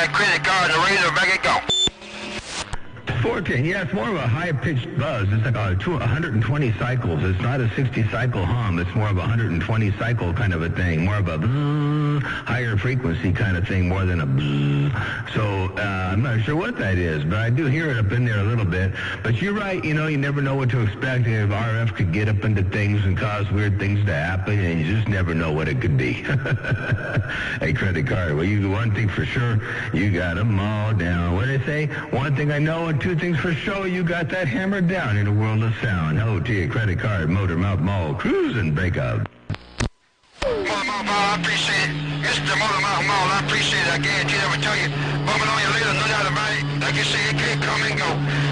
9 credit card and the razor, back it go. 410, yeah, it's more of a high-pitched buzz. It's like 120 cycles. It's not a 60-cycle hum. It's more of a 120-cycle kind of a thing, more of a higher frequency kind of thing, more than a So I'm not sure what that is, but I do hear it up in there a little bit. But you're right, you know, you never know what to expect. If RF could get up into things and cause weird things to happen, and you just never know what it could be. A credit card. Well, one thing for sure, you got them all down. What do they say? One thing I know and two things for sure, you got that hammered down in the world of sound. Hello to you, credit card, motor mouth mall, cruise and breakout. Motor Mouth Mall, I appreciate it. It's the Motor Mouth Mall, I appreciate it. I guarantee I will tell you, bumping on you later, no doubt about it. Like you say, it can't come and go.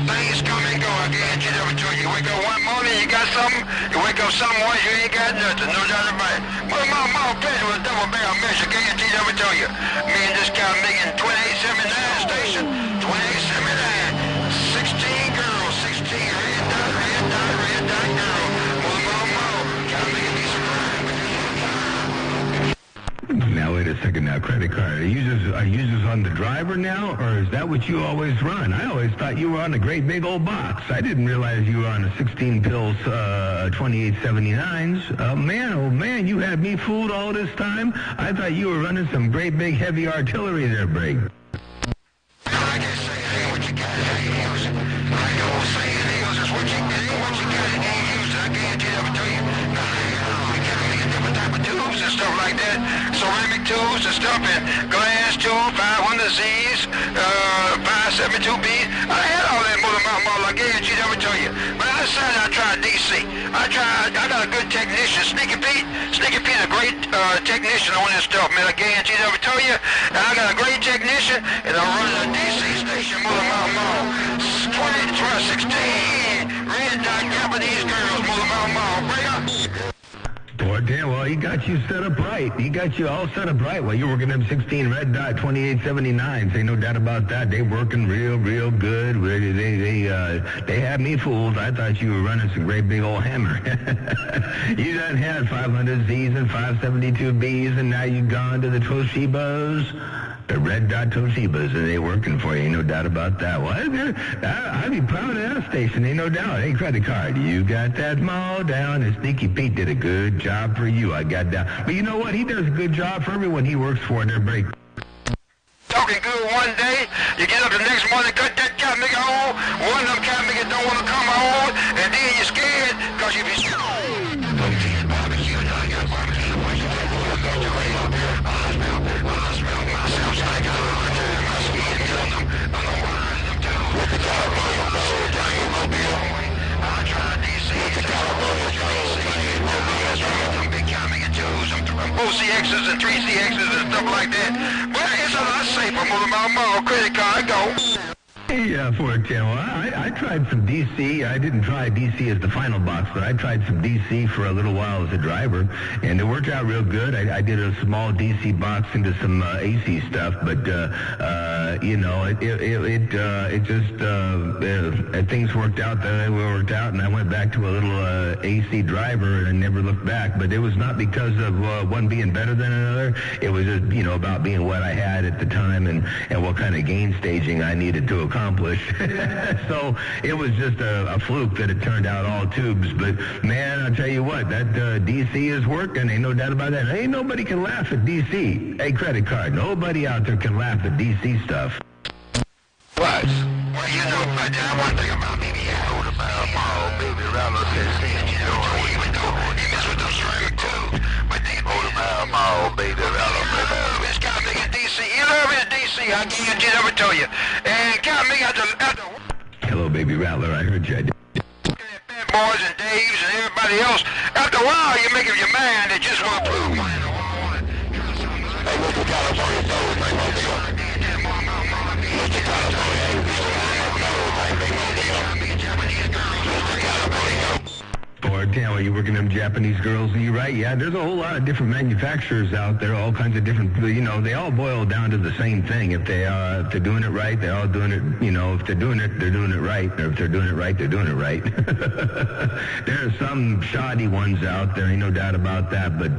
Things come and go, I guarantee I will tell you. You wake up one morning, you got something. You wake up some morning, you ain't got nothing, no doubt about it. Motor Mouth Mall, pleasure with a double barrel measure, guarantee I will tell you. Me and this guy making 2879 station, 2879. 16 girls, 16 red dot girl. Motor Mouth Mall, gotta make me surprised. Now wait a second. Now credit card. Are users on the driver now, or is that what you always run? I always thought you were on a great big old box. I didn't realize you were on a 16 pills 2879s. Oh man, you had me fooled all this time. I thought you were running some great big heavy artillery there, Brig. Stuff like that, ceramic tubes and stuff, and glass tube, 500Zs, 572Bs. I had all that Motor Mouth Mall, I guarantee I would tell you. But I decided I tried DC. I got a good technician, Sneaky Pete. Sneaky Pete, a great technician on this stuff, man. I guarantee I would tell you. And I got a great technician, and I'm running a DC station, Motor Mouth Mall. 16, red dot Japanese girls, Motor Mouth Mall. Bring up. Poor damn, well, he got you set up right. He got you all set up right. Well, you're working them 16 red dot 2879s. Ain't no doubt about that. They working real good. They had me fooled. I thought you were running some great big old hammer. You done had 500Zs and 572Bs, and now you've gone to the Toshibas. The red dot Toshibas, and they working for you. Ain't no doubt about that. Well, I'd be proud of that station. Ain't no doubt. Hey, credit card, you got that mall down, and Sneaky Pete did a good job for you. I got down. But you know what? He does a good job for everyone he works for in their break. Talking good one day, you get up the next morning, cut that cat nigga on. One of them cat niggas don't want to come on, and then you're scared because you be OCXs and 3CXs and stuff like that. But it's a lot safer. Motor Mouth Mall, credit card, go. Yeah, 410. Well, I tried some DC. I didn't try DC as the final box, but I tried some DC for a little while as a driver, and it worked out real good. I did a small DC box into some AC stuff, but you know, things worked out the way they worked out, and I went back to a little AC driver and never looked back. But it was not because of one being better than another. It was just, you know, about being what I had at the time and what kind of gain staging I needed to accomplish. So it was just a fluke that it turned out all tubes. But man, I'll tell you what, that DC is working. Ain't no doubt about that. Ain't nobody can laugh at DC. Hey, credit card. Nobody out there can laugh at DC stuff. What? Well, you know, but one thing about me, Motor Mouth Mall, baby, Rallo says, you know, even though he mess with those ceramic tubes, but they Motor Mouth Mall, baby, Rallo, this guy making DC. He love his DC. I guarantee I would tell you. And got me at the Hello, baby Rattler. I heard you. Bad Boys and Dave's and everybody else. After a while, you make up your mind that just want to prove one and one. Hey, Mr. California, Mr. California, Or, damn, you working them Japanese girls. And you're right, yeah, there's a whole lot of different manufacturers out there, all kinds of different, they all boil down to the same thing. If they're doing it right, they're all doing it, if they're doing it right. Or if they're doing it right, they're doing it right. There are some shoddy ones out there, ain't no doubt about that, but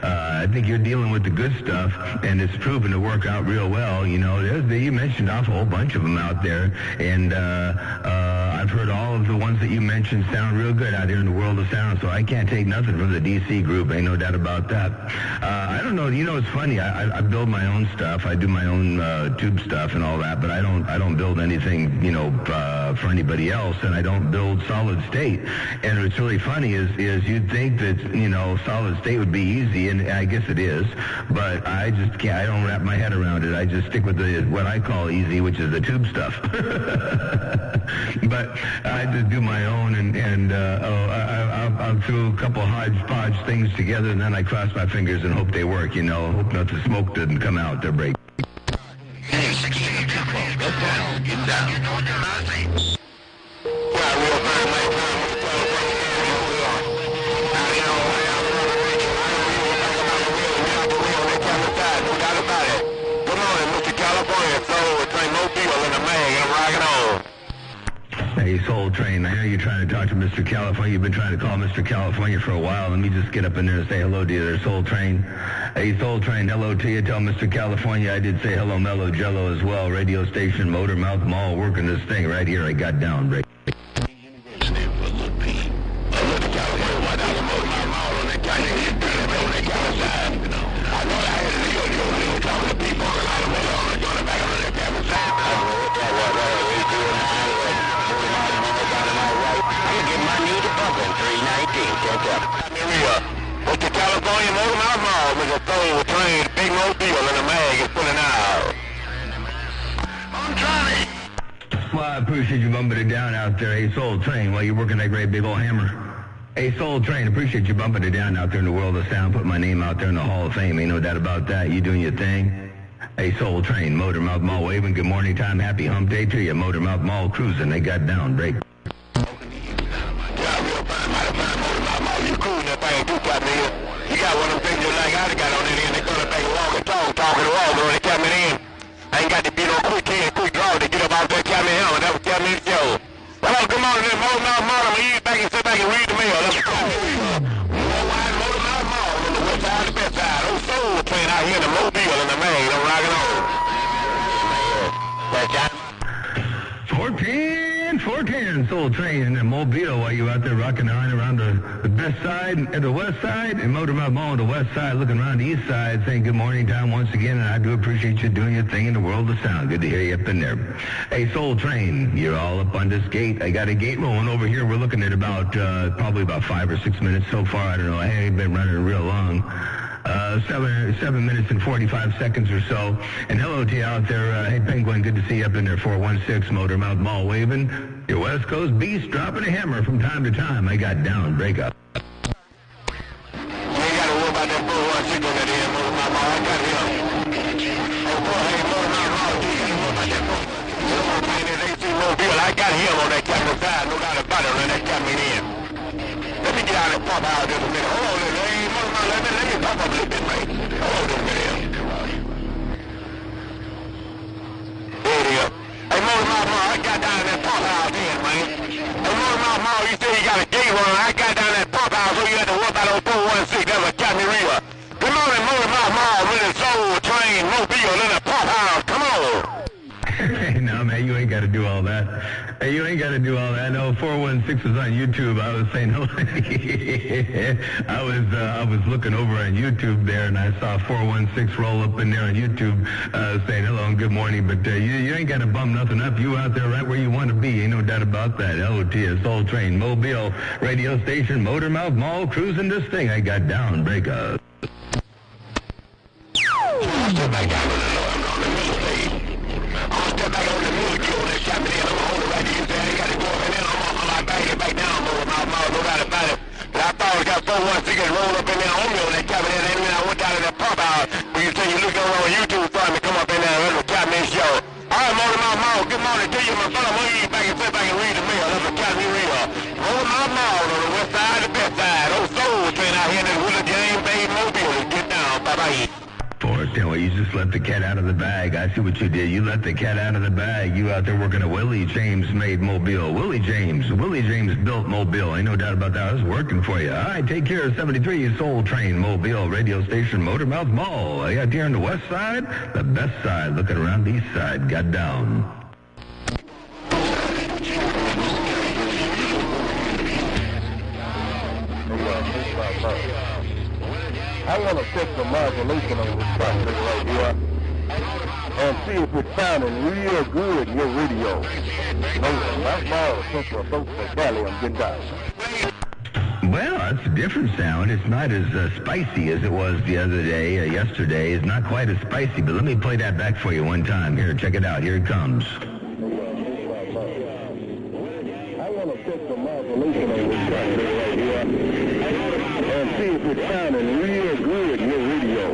I think you're dealing with the good stuff, and it's proven to work out real well. You mentioned off a whole bunch of them out there, and I've heard all of the ones that you mentioned sound real good out here in the world of sound, so I can't take nothing from the DC group, ain't no doubt about that. I don't know, it's funny, I build my own stuff, I do my own tube stuff and all that, but I don't build anything, for anybody else, and I don't build solid state. And what's really funny is you'd think that, solid state would be easy, and I guess it is, but I just can't, I don't wrap my head around it. I just stick with what I call easy, which is the tube stuff. But I just do my own, and I'll throw a couple hodgepodge things together, and then I cross my fingers and hope they work, hope not the smoke doesn't come out. They're break. Hey, 16 people, get down. You know what I say? Hey, Soul Train, I hear you're trying to talk to Mr. California. You've been trying to call Mr. California for a while. Let me just get up in there and say hello to you there, Soul Train. Hey, Soul Train, hello to you. Tell Mr. California I did say hello, Mellow Jello, as well. Radio station, Motormouth Mall, working this thing right here. I got down, break. Mr. California Motormouth Mall with a soul train, big mobile and a mag is pulling out. I'm trying. Well, I appreciate you bumping it down out there, hey, Soul Train, while you're working that great big old hammer. Hey, Soul Train, appreciate you bumping it down out there in the world of sound, putting my name out there in the Hall of Fame. Ain't no doubt about that. You doing your thing. Hey, Soul Train, Motormouth Mall waving. Good morning time. Happy hump day to you. Motormouth Mall cruising. They got down, break. You got one of them things just like I got on it, and they're gonna make a walk and talking to all, but when they coming in, I ain't got to be no quick draw to get up out there, carry me home, and that was carry me to show. Hello, good morning, Motormouth Mall. I'm gonna eat back and sit back and read the mail. That's what more wide Motormouth Mall on the west side and the best side. Old Soul Train out here in the Mobile and the main. I'm rocking on. That's that. 410, Soul Train in Mobile while you out there rocking around the best side and the west side, and Motormouth Mall on the west side, looking around the east side, saying good morning time once again, and I do appreciate you doing your thing in the world of sound. Good to hear you up in there. Hey, Soul Train, you're all up on this gate. I got a gate rolling over here. We're looking at about, probably about 5 or 6 minutes so far. I don't know. I ain't been running real long. 7 minutes and 45 seconds or so. And hello to you out there. Hey, Penguin, good to see you up in there. 416 Motormouth Mall waving. Your West Coast beast dropping a hammer from time to time. I got down. Break up. You ain't got to worry about that 416 on that end, Motormouth Mall. I got him. Hey, Motormouth Mall, you ain't got to worry about that 416 Mobile. I got him on that capital side. No doubt about it on that cabinet end. Let me get out and pop out just a minute. Hold on, hey, Motormouth, let me pop up a little bit, man. Hold on just a minute. There it is. Hey, Motormouth Mall, I got down in that pump house then, man. Hey, Motormouth Mall, you say you got a gate running. I got down in that pump house, so you had to worry about those 416. That was Academy River. Good morning, Motormouth Mall, with the Soul Train Mobile in the pump house. Come on. Hey, no, man, you ain't got to do all that. Hey, you ain't got to do all that. No, 416 was on YouTube. I was saying hello. I was looking over on YouTube there, and I saw 416 roll up in there on YouTube saying hello and good morning. But you ain't got to bum nothing up. You out there right where you want to be. Ain't no doubt about that. Hello to you, Soul Train, Mobile, radio station, Motormouth Mall, cruising this thing. I got down. Break up. Step back down on the low. I'm on the middle stage. I'll step back on the middle queue on that cabinet and I'm going to hold it right here. I ain't got to go up and then I'm like back down, Motormouth Mall, no doubt about it. But I thought I got 416 rolled up in there on me on that cabinet, and then I went down to that pump out. When you say you look over on YouTube for me, come up in there and the cabinet show. All right, Motormouth Mall, good morning to you, my son. I'm going to eat back and sit back and read the mail. That's a Academy Reader. Motormouth Mall on the west side, the best side. Forrest, well, you just let the cat out of the bag. I see what you did. You let the cat out of the bag. You out there working a Willie James made Mobile. Willie James built Mobile. Ain't no doubt about that. I was working for you. All right, take care of 73 Soul Train Mobile radio station Motormouth Mall. Yeah, here on the west side, the best side. Looking around the east side. Got down. I want to check the modulation on this process right here and see if it's sounding real good in your radio. That's all Central Folks for Cali. I'm getting down. Well, that's a different sound. It's not as spicy as it was the other day. Yesterday is not quite as spicy, but let me play that back for you one time. Here, check it out. Here it comes. I want to check the modulation on this process right here and see if it's sounding real good in your radio.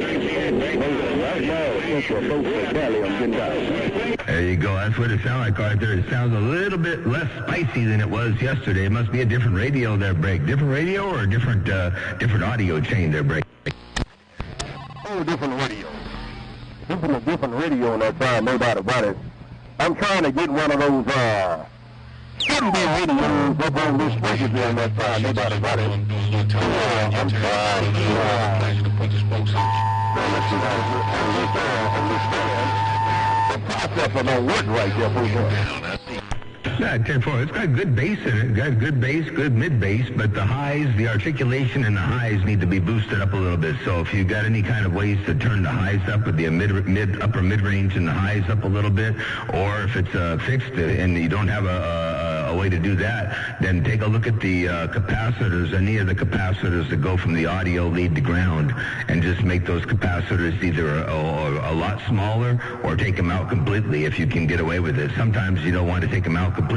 That's all Central Folks for Cali. I'm getting down. There you go. That's what it sounds like right there. It sounds a little bit less spicy than it was yesterday. It must be a different radio there, Break. Different radio or a different audio chain there, Break? Oh, different radio. Different radio on that side, no doubt about it. I'm trying to get one of those, shouldn't be radios up on this station there on that side, no doubt about it. I'm trying to put the spokes on. The processor don't work right there, folks. Yeah, 10-4. It's got good bass in it. Got good bass, good mid-bass, but the highs, the articulation and the highs need to be boosted up a little bit. So if you got any kind of ways to turn the highs up with the upper mid-range and the highs up a little bit, or if it's fixed and you don't have a way to do that, then take a look at the capacitors, any of the capacitors that go from the audio lead to ground, and just make those capacitors either a lot smaller or take them out completely if you can get away with it. Sometimes you don't want to take them out completely,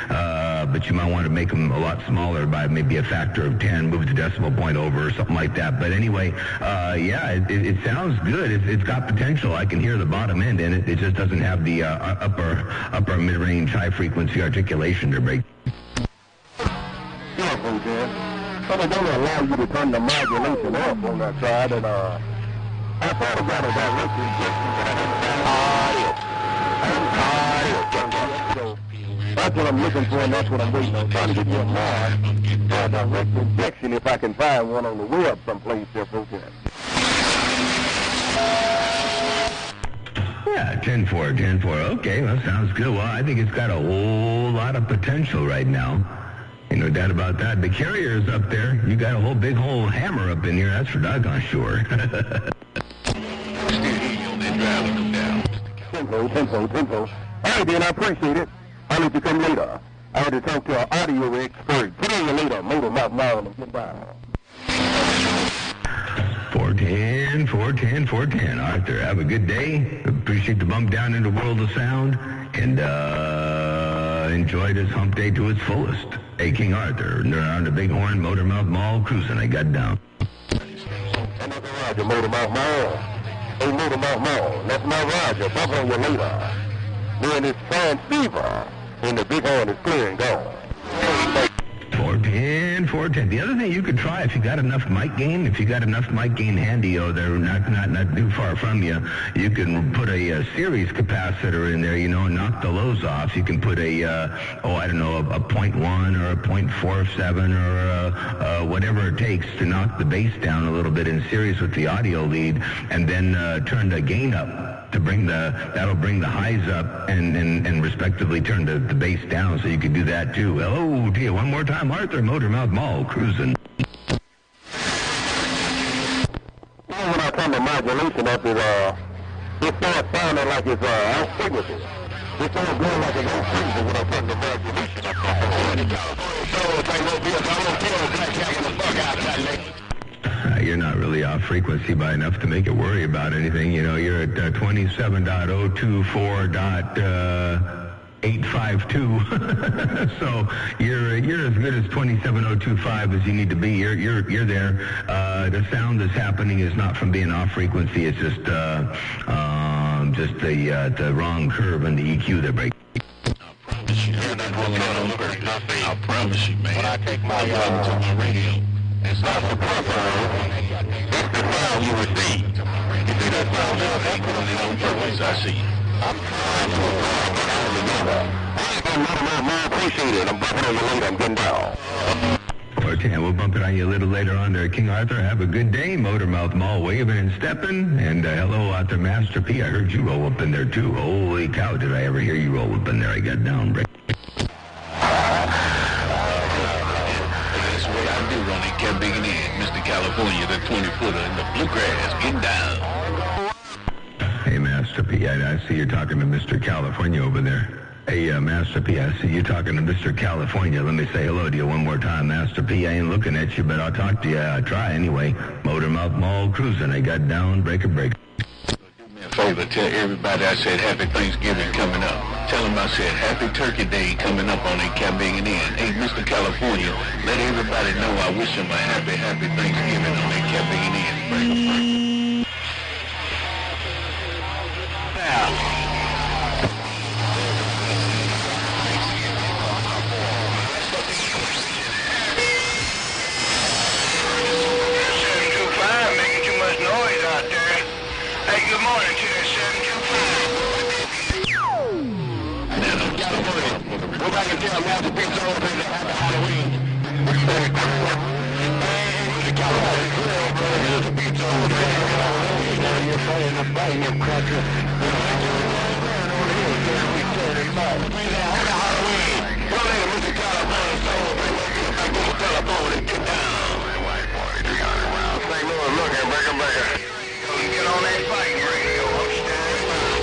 but you might want to make them a lot smaller by maybe a factor of 10, move the decimal point over or something like that. But anyway, yeah, it sounds good. It's got potential. I can hear the bottom end in it. It just doesn't have the upper mid-range high frequency articulation to break. Yeah, okay. But it don't allow you to turn the modulation off on that side, and I thought about it directly. So that's what I'm looking for, and that's what I'm waiting on. Trying to get you a direct injection if I can find one on the web someplace there, folks. Yeah, 10-4. Okay, well, sounds good. Well, I think it's got a whole lot of potential right now. Ain't no doubt about that. The carrier's up there. You got a whole big whole hammer up in here. That's for doggone sure. Tempo. All right, then, I appreciate it. I'll let you come later. I had to talk to an audio expert. Put on your later, Motormouth Mall, and goodbye. 410. Arthur, have a good day. Appreciate the bump down in the world of sound, and enjoy this hump day to its fullest. Hey, King Arthur, around the Bighorn Motormouth Mall cruising. I got down. Roger, Motormouth Mall. Hey, Motormouth Mall. That's my Roger. Bump on you later. When it's fine fever, and the Bighorn is clear and gone. 410. The other thing you could try, if you got enough mic gain handy, they're not too far from you, you can put a series capacitor in there, knock the lows off. You can put a 0.1 or a 0.47 or whatever it takes to knock the bass down a little bit in series with the audio lead, and then turn the gain up to that'll bring the highs up and respectively turn the bass down, so you can do that too. Hello to you one more time, Arthur, Motormouth Mall, cruising. When I turn the modulation up, it starts sounding like it's off frequency. It starts going like it's off frequency when I turn the modulation up. You're not really off frequency by enough to make it worry about anything. You're at 27.024.852. So you're as good as 27025 as you need to be. You're there. The sound that's happening is not from being off frequency. It's just the wrong curve in the EQ they're breaking. I promise you, man. When I take my to my radio, it's not the proper. It's the sound you receive. on purpose, I see. I appreciate it. I'm bumping on you later. I'm getting down. Okay, we'll bump it on you a little later on there, King Arthur. Have a good day. Motormouth Mall waving and stepping. And hello out to Master P. I heard you roll up in there, too. Holy cow, did I ever hear you roll up in there. I got down. That's what I do, Ronnie. Kept digging in. Mr. California, the 20-footer in the bluegrass. Get down. Hey, Master P, I see you're talking to Mr. California over there. Hey, Master P, I see you talking to Mr. California. Let me say hello to you one more time, Master P. I ain't looking at you, but I'll talk to you. I'll try anyway. Motormouth Mall cruising. I got down, breaker. Do me a favor, tell everybody I said Happy Thanksgiving coming up. Tell them I said Happy Turkey Day coming up on a Cap Biggin' In. Hey, Mr. California, let everybody know I wish them a happy Thanksgiving on a Cap Biggin' In. Good morning to that 725. Go back and tell Master Pizza over there to have Halloween. You're fighting a bite, you cracker. Halloween. Go later, Mr. California. Go telephone and get down. St. Louis, look at Breaker. Get on that fighting radio. I'm standing by.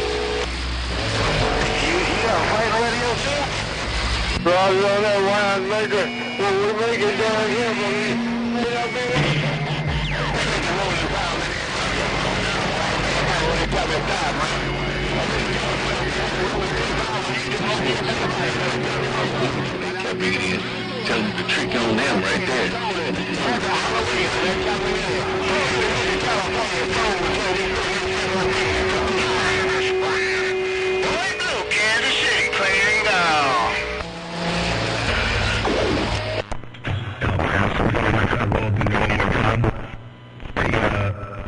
You got a fight radio too? Roger on that wine maker. Well, we'll make it down here, baby. Kept it in. Tell them the trick on them right there. Kansas City, clearing down.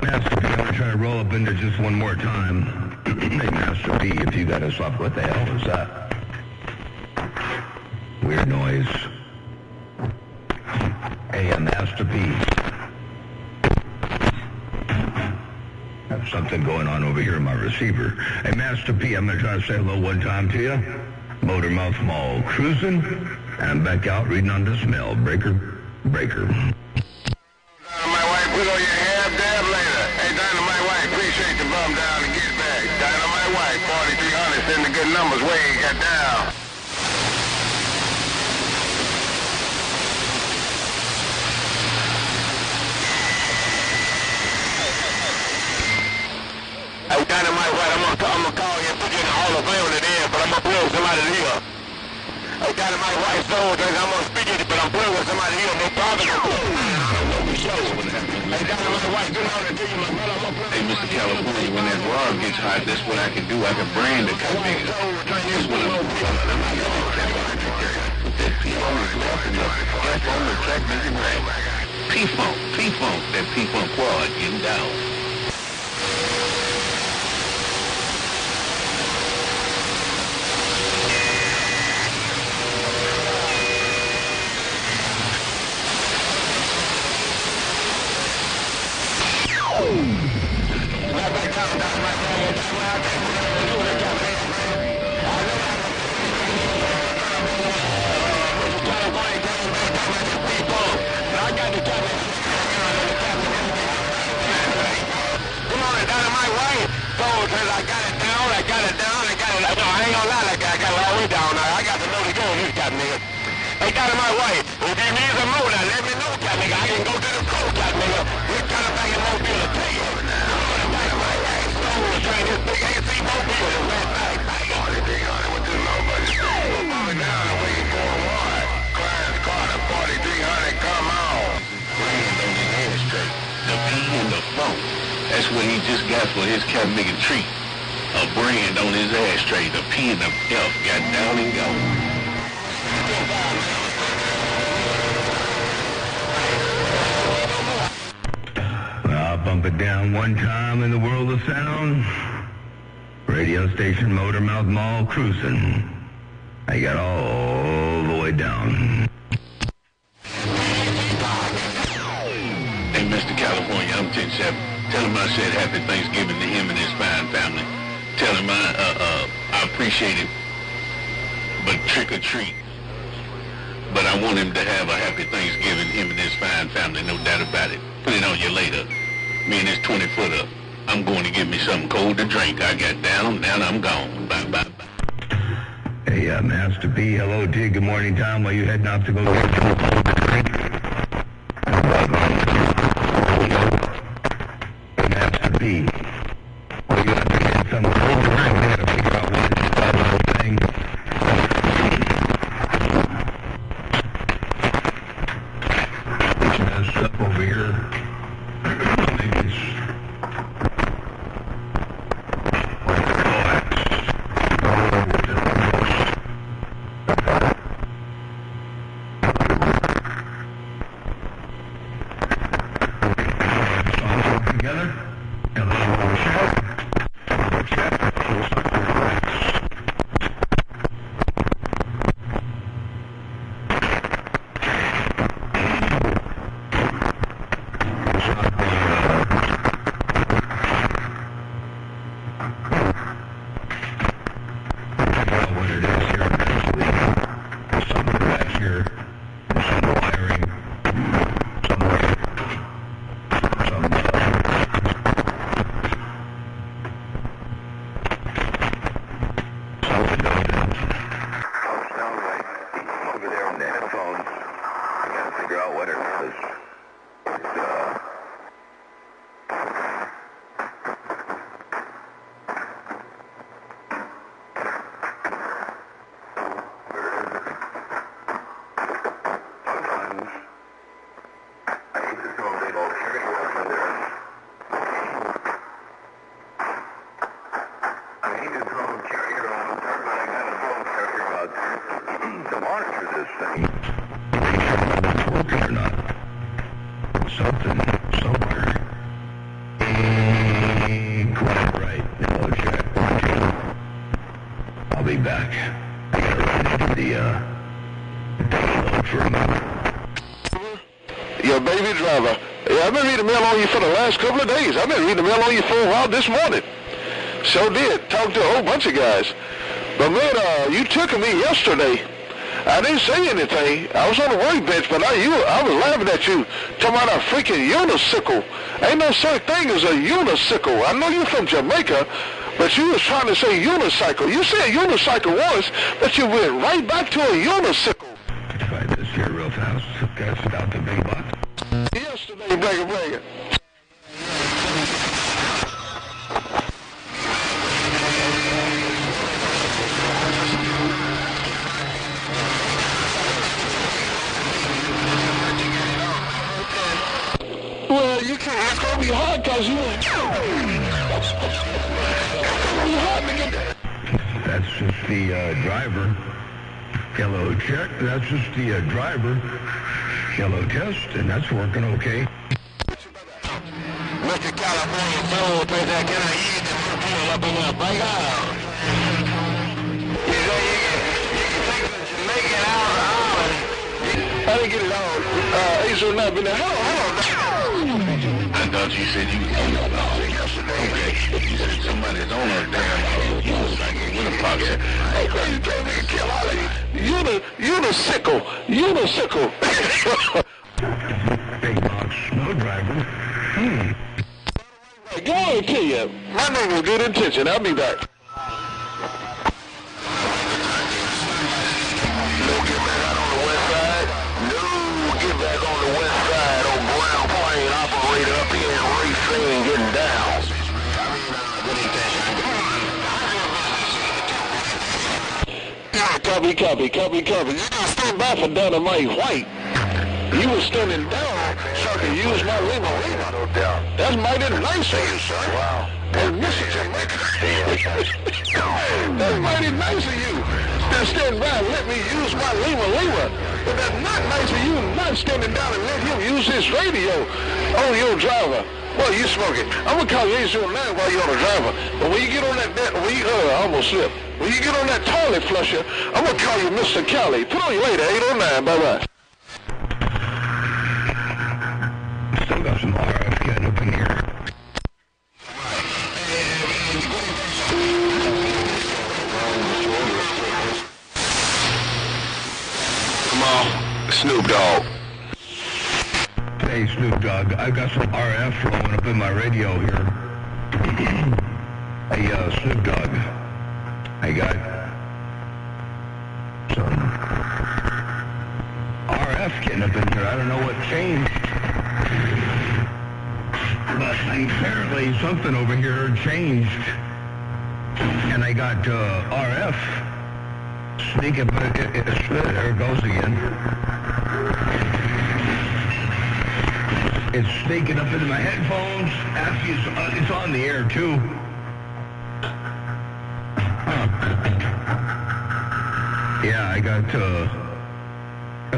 Master P, I'm going to try to roll up in there just one more time. Hey, Master P, if you got us up, what the hell was that? Weird noise. Hey, Master P. Have something going on over here in my receiver. Hey, Master P, I'm going to try to say hello one time to you. Motormouth Mall cruising, and I'm back out reading on the smell. Breaker. My wife, put on your hair, dab later. Hey, Dynamite White, appreciate the bum down and get back. Dynamite White, 4300, send the good numbers way you got down. Hey, Dynamite White, I'm gonna call you and put you in the Hall of Fame today, but I'm gonna blow somebody here. Hey, Dynamite White soldiers, I'm gonna speak it, but I'm blowing with somebody here, no problem. Hey, Dynamite White, good morning to you, my brother. I'm gonna Hey, Mr. California, when that rod gets hot, that's what I can do. I can brand the Cap Biggin'. That's what I'm doing. Put that P on his left and the Cap on the Cap Biggin' right. P-Funk, that P-Funk quad getting down. Hey, Dynamite White, if you need some more, now let me know, cat nigga. I can go to the pro, cat nigga. We're trying to back in Mobile to tell you. Dynamite White, so train this big AC Mobile the last night. Party big on it with the nobody. Coming down the way you going wide. Clarence Carter, 4300, come on. Brand on his ashtray. The P and the Funk. That's what he just got for his Cap Biggin' treat. A brand on his ashtray. The P and the F got down and gone. I'll bump it down one time in the world of sound. Radio station, Motor Mouth Mall, cruising. I got all the way down. Hey, Mr. California, I'm 10-7. Tell him I said happy Thanksgiving to him and his fine family. Tell him I appreciate it, but trick or treat. But I want him to have a happy Thanksgiving, him and his fine family, no doubt about it. Put it on you later. Me and this 20-footer. I'm going to get me something cold to drink. I got down, I'm gone. Bye, bye, bye. Hey, Master P, hello to you. Good morning, Tom. While you heading off to go get some cold to drink? Hey, Master P, well, you have to get some cold to drink. We got to figure out what it is about the whole thing. Up over here. Maybe it's like together. Couple of days. I've been reading the mail on you for a while this morning. So did. Talked to a whole bunch of guys. But man, you took me yesterday. I didn't say anything. I was on the workbench, but I was laughing at you, talking about a freaking unicycle. Ain't no such thing as a unicycle. I know you're from Jamaica, but you was trying to say unicycle. You said unicycle once, but you went right back to a unicycle. Let's try this here real fast. Guys, about the big box. Yesterday, breaker. Well, you can't. It's gonna be hard because you. That's just the driver. Hello, check. That's just the driver. Hello, test, and that's working okay. Mr. California Soul, can I eat the pull up in my bike out? You know, you can take the Jamaican out of the island. I didn't get it all. Ace would not been there. Hello. I thought you said you was on the yesterday. Okay. You said somebody's on a damn unicycle with a pocket. Okay, you can't make a kill out of you. Unicycle. Big box, no driver. Go ahead, kill you. My name is Good Intention. I'll be back. No, get back out on the west side. No, get back on the west side. On Brown Plain, operator up here in Racine, getting down. Copy. You didn't stand by for Dynamite White. You were standing down so I could use my limo. That's mighty nice of you, sir. Wow. And Mr. Jamaica. That's mighty nice of you. Stand by and let me use my limo. But that's not nice of you not standing down and let him use his radio on your driver. Well, you smoking. I'm gonna call you 809 while you're on the driver. But when you get on that I almost slipped. When you get on that toilet flusher, I'm gonna call you Mr. Kelly. Put on your later, 809. Bye-bye. Still got some RF getting up in here. Come on, Snoop Dogg. Hey, Snoop Dogg, I've got some RF rolling up in my radio here. Hey, Snoop Dogg, I got some RF getting up in here. I don't know what changed, but apparently something over here changed, and I got RF sneaking, but there it goes again. It's sneaking up into my headphones. Actually, it's on the air, too. Yeah, I got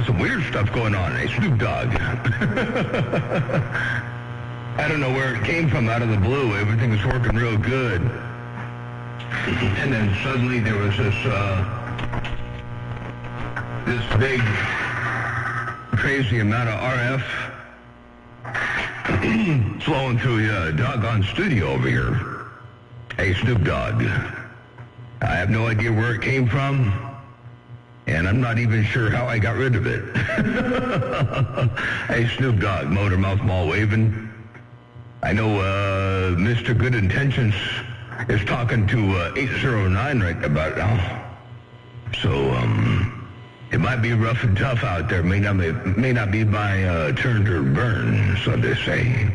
some weird stuff going on. Hey, Snoop Dogg. I don't know where it came from out of the blue. Everything was working real good. And then suddenly there was this big, crazy amount of RF flowing through your doggone studio over here. Hey, Snoop Dogg, I have no idea where it came from, and I'm not even sure how I got rid of it. Hey, Snoop Dogg, Motor Mouth Mall waving. I know Mr. Good Intentions is talking to 809 right about now. So, it might be rough and tough out there. May not be my turn to burn, so they say.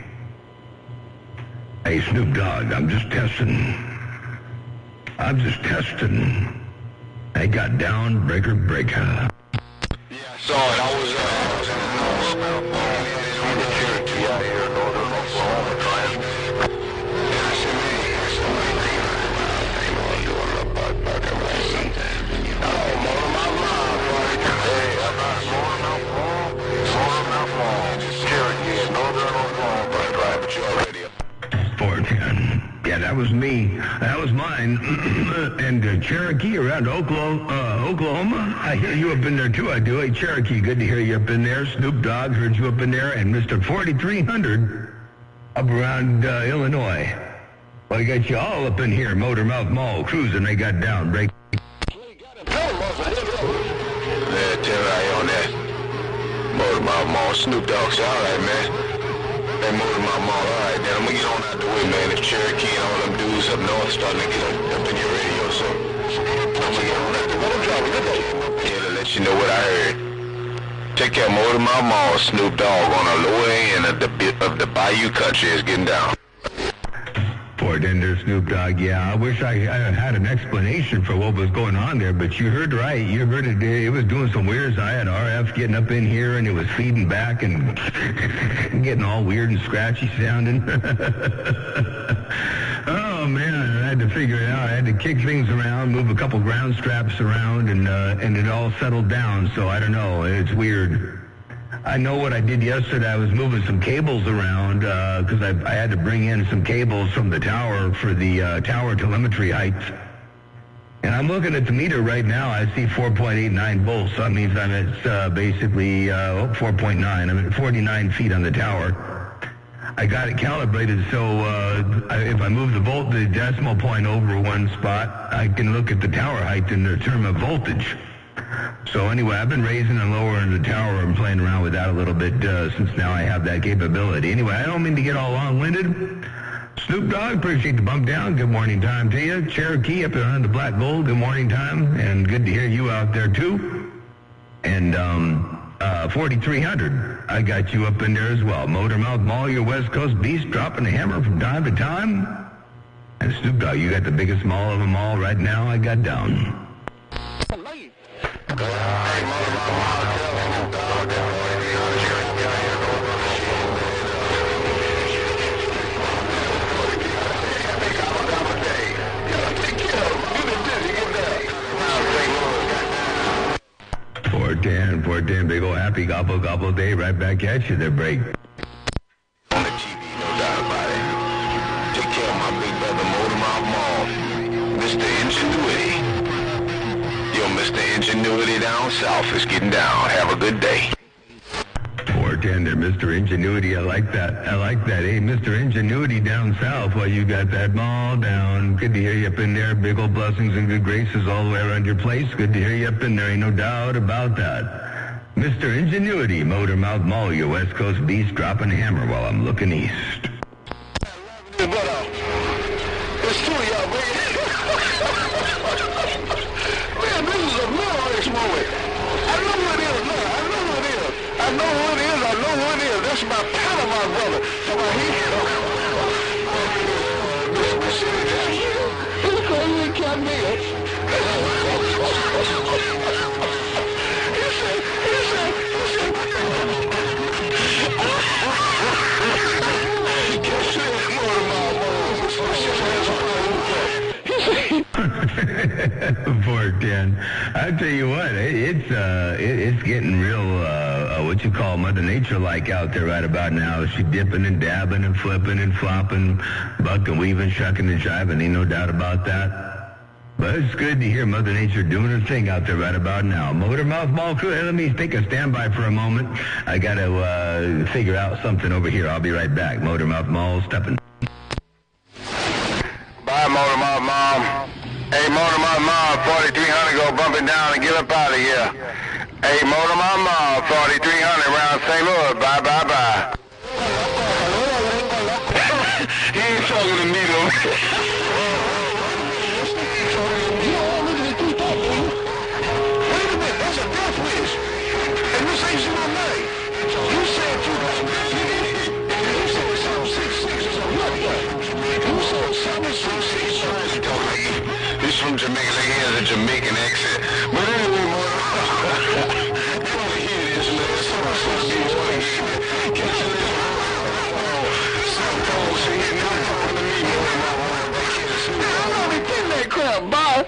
Hey, Snoop Dogg, I'm just testing. I got down, breaker. Yeah, I saw it. I was in the house. On the Cherokee out here in northern Oklahoma trying. Yeah, I said, Cherokee in northern Oklahoma driving your radio. 410. Yeah, that was me. That was mine. And Cherokee around Oklahoma. I hear you up in there, too. I do. Hey, Cherokee, good to hear you up in there. Snoop Dogg, heard you up in there. And Mr. 4300 up around Illinois. Well, I got you all up in here. Motor Mouth Mall cruising. They got down. Break. Yeah, tell I on that. Motor Mouth Mall. Snoop Dogg's all right, man. Hey, Motor Mouth Mall, all right, then I'm gonna get on out the way, man. If Cherokee and all them dudes up north starting to get up in your radio, so I'm gonna get on out the way. I'm driving today. Yeah, to let you know what I heard. Take care, Motor Mouth Mall. Snoop Dogg on the lower end of the Bayou country is getting down. Fort Ender, Snoop Dogg, yeah. I wish I had an explanation for what was going on there, but you heard right. You heard it. It was doing some weird. I had RF getting up in here, and it was feeding back and getting all weird and scratchy sounding. Oh, man, I had to figure it out. I had to kick things around, move a couple ground straps around, and it all settled down. So I don't know. It's weird. I know what I did yesterday. I was moving some cables around because I had to bring in some cables from the tower for the tower telemetry heights. And I'm looking at the meter right now. I see 4.89 volts. So that means I'm at basically 4.9. I'm at 49 feet on the tower. I got it calibrated so if I move the decimal point over one spot, I can look at the tower height in the term of voltage. So anyway, I've been raising and lowering the tower and playing around with that a little bit since now I have that capability. Anyway, I don't mean to get all long-winded. Snoop Dogg, appreciate the bump down. Good morning time to you. Cherokee up there on the Black Gold, good morning time. And good to hear you out there too. And 4300, I got you up in there as well. Motor Mouth Mall, your West Coast beast, dropping the hammer from time to time. And Snoop Dogg, you got the biggest mall of them all right now. I got down. For 10, big old happy gobble day right back at you there, break. On the TV, no doubt about it. Mr. Ingenuity down south is getting down. Have a good day. 410 there, Mr. Ingenuity. I like that. Hey, Mr. Ingenuity down south, while you got that mall down. Good to hear you up in there. Big old blessings and good graces all the way around your place. Good to hear you up in there. Ain't no doubt about that. Mr. Ingenuity, Motormouth Mall, your West Coast beast, dropping a hammer while I'm looking east. But, it's true, y'all, man. Man, this is a memories moment. I know who it is now. I know who it is. I know who it is. I know who it is. That's my Panama brother. So my he's crazy and can't be it. Poor Dan. I'll tell you what, it's getting real, what you call Mother Nature-like out there right about now. She dipping and dabbing and flipping and flopping, bucking, weaving, shucking and jiving. Ain't no doubt about that. But it's good to hear Mother Nature doing her thing out there right about now. Motormouth Mall crew, let me take a standby for a moment. I got to figure out something over here. I'll be right back. Motormouth Mall stepping. Bye, Motormouth Mom. Hey, Motormouth Mom, 4300, go bumping down and get up out of here. Hey, Motormouth Mom, 4300, around St. Louis. Bye, bye, bye. He ain't talking to me, though. Wait a minute, that's a death wish. And this ain't your name. You said you said something 66 is a what? You said something 66. He's from Jamaica, like he has a Jamaican accent. But anyway, you wanna hear this, man. Some folks ain't not talking to me, man. I'm only getting that crap, Bob.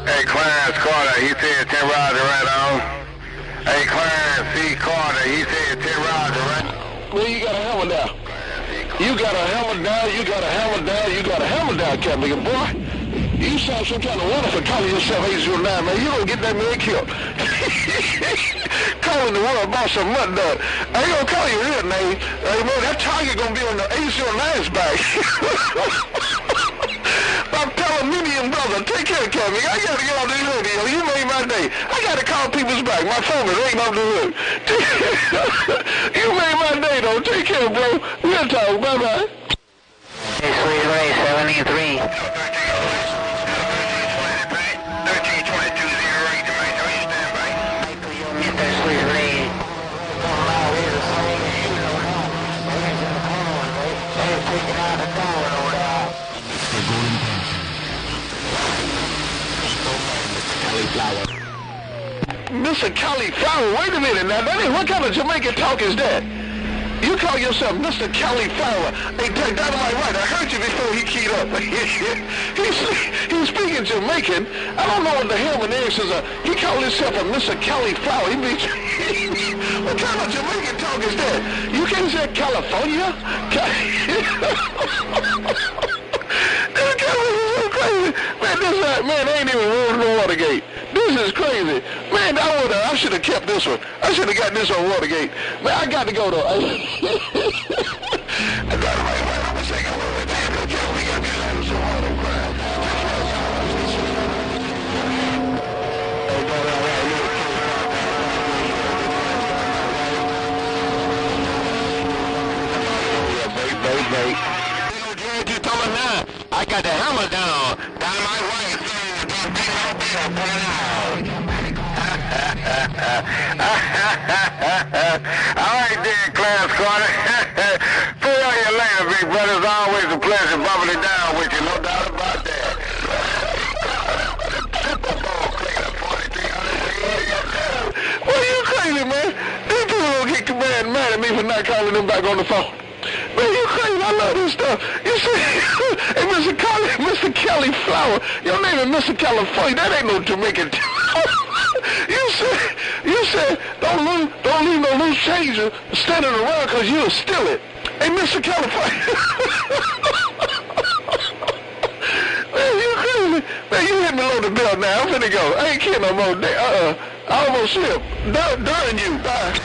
Hey, Clarence Carter, he said 10 Roger right on. Hey, Clarence C. Carter, he said 10 Roger right on. Well, you got a hammer down. You got a hammer down, you got a hammer down, you got a hammer down, Captain. Boy, you sound some kind of wonderful calling yourself 809, man. You don't get that man killed. Calling the world about some mud dog. I ain't gonna call you real name. Hey, man, that target gonna be on the 809's back. My Palominian brother, take care, Kevin. I gotta get on this radio. You made my day. I gotta call people's back. My phone is ain't off the hood. You made my day, though. Take care, bro. We'll talk. Bye-bye. Hey, Sweet Ray, 73. 132208, Mr. Sweet Ray. Mr. Cauliflower, wait a minute now. That ain't, what kind of Jamaican talk is that? You call yourself Mr. Cauliflower. Hey, Dynamite right, I heard you before he keyed up. He's speaking Jamaican. I don't know what the hell the answers are. He called himself a Mr. Cauliflower. He means, what kind of Jamaican talk is that? You can't say California? This guy is so crazy. Man, man, they ain't even rolling the Watergate. This is crazy. Man, I should have kept this one. I should have got this on Watergate. Man, I got to go though. I got to wait a second. We got to land some water. Wait. You told me now. I got the hammer down my way. All right then, Clarence Carter. See you later, big brother. It's always a pleasure bumping it down with you, no doubt about that. Well, you crazy, man. These people gonna get mad at me for not calling them back on the phone. Man, you crazy. I love this stuff. You see, hey, Mr. Kelly Flower, your name is Mr. California. That ain't no Jamaican. You said, don't leave no loose change standing around because you'll steal it. Hey, Mr. California. Man, you crazy. Man, you hit me low the bell now. I'm finna go. I ain't kidding no more. I almost slipped. During you. Bye.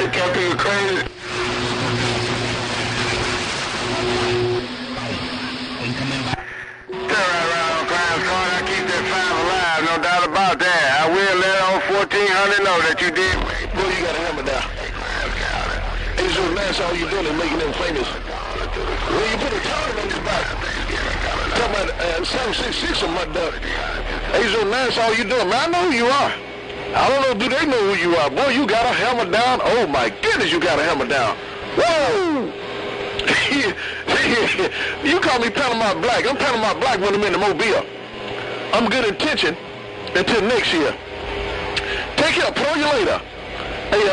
Can't be crazy. I keep that 5 alive, no doubt about that. I will let on 1400 know that you did. Boy, you got a hammer down. It's your that's all you're doing is making them famous. When you put a target on his back, talking about 766 on my duck. Azo, that's all you doing. Man, I know who you are. I don't know, do they know who you are? Boy, you got a hammer down. Oh, my goodness, you got a hammer down. Whoa! You call me Panama Black. I'm Panama Black when I'm in the Mobile. I'm good intention until next year. Take care. Put on you later. Hey,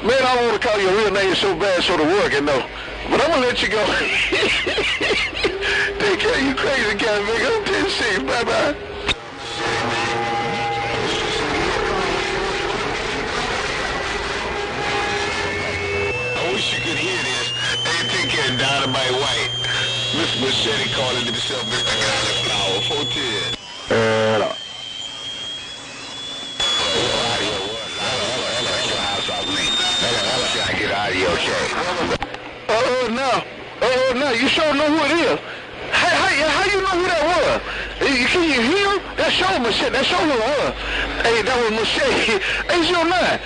man, I don't want to call you a real name so bad so the world can know. But I'm going to let you go. Take care, you crazy guy, nigga. I'm Tennessee. Bye-bye. You could hear this. Hey, take care, Dynamite White. Mr. Machete calling himself Mr. Cauliflower. 410. I get audio check. Oh, no, you sure know who it is. How you know who that was? Can you hear him? That show Machete. That show who it was. Hey, that was Machete. H09.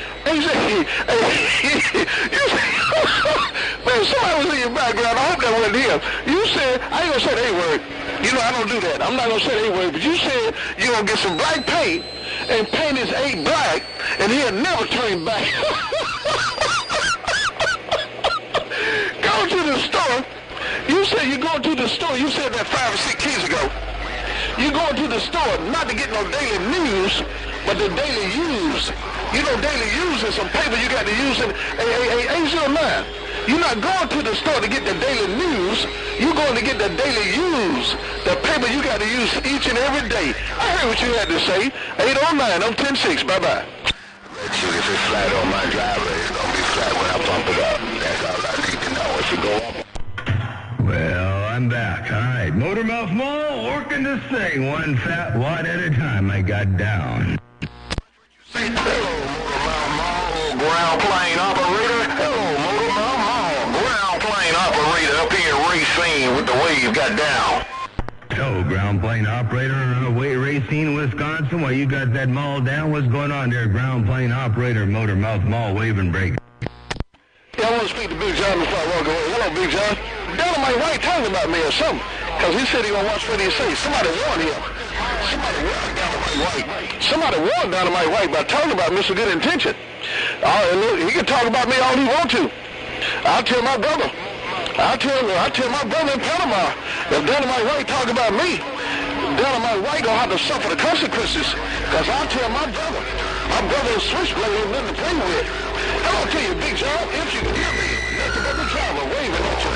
Man, somebody was in your background. I hope that wasn't him. You said, I ain't gonna say the A-word. You know, I don't do that. I'm not gonna say the A-word, but you said you're gonna get some black paint and paint his A black, and he'll never turn back. Go to the store. You said you're going to the store. You said that 5 or 6 years ago. You're going to the store not to get no daily news, but the daily use. You know, daily use is some paper you got to use in A09. You're not going to the store to get the daily news. You're going to get the daily use, the paper you got to use each and every day. I heard what you had to say. 809, I'm 10-6. Bye-bye. If it's flat on my driveway, it's going to be flat when I pump it up. That's all I need to know. It should go up. Well, I'm back. All right, Motormouth Mall, working this thing one fat watt at a time. I got down. Hello, Motormouth Mall, ground plane operator. Hello, Motormouth Mall, ground plane operator up here at Racine with the wave got down. So, ground plane operator on the way Racine, Wisconsin. While you got that mall down, what's going on there? Ground plane operator, Motormouth Mall, wave and break. Yeah, I want to speak to Big John before I walk away. Hello, Big John. Dynamite White talking about me or something, because he said he gonna watch what he say. Somebody warned him. Somebody warned Dynamite White by talking about Mr. Good Intention. He can talk about me all he want to. I'll tell my brother. I'll tell my brother in Panama, if Dynamite White talk about me, Dynamite White gonna have to suffer the consequences, because I'll tell my brother. My brother is Switchblade, ain't nothing to play with. Hello to you, Big John, if you can hear me. Nothing but the driver waving at you.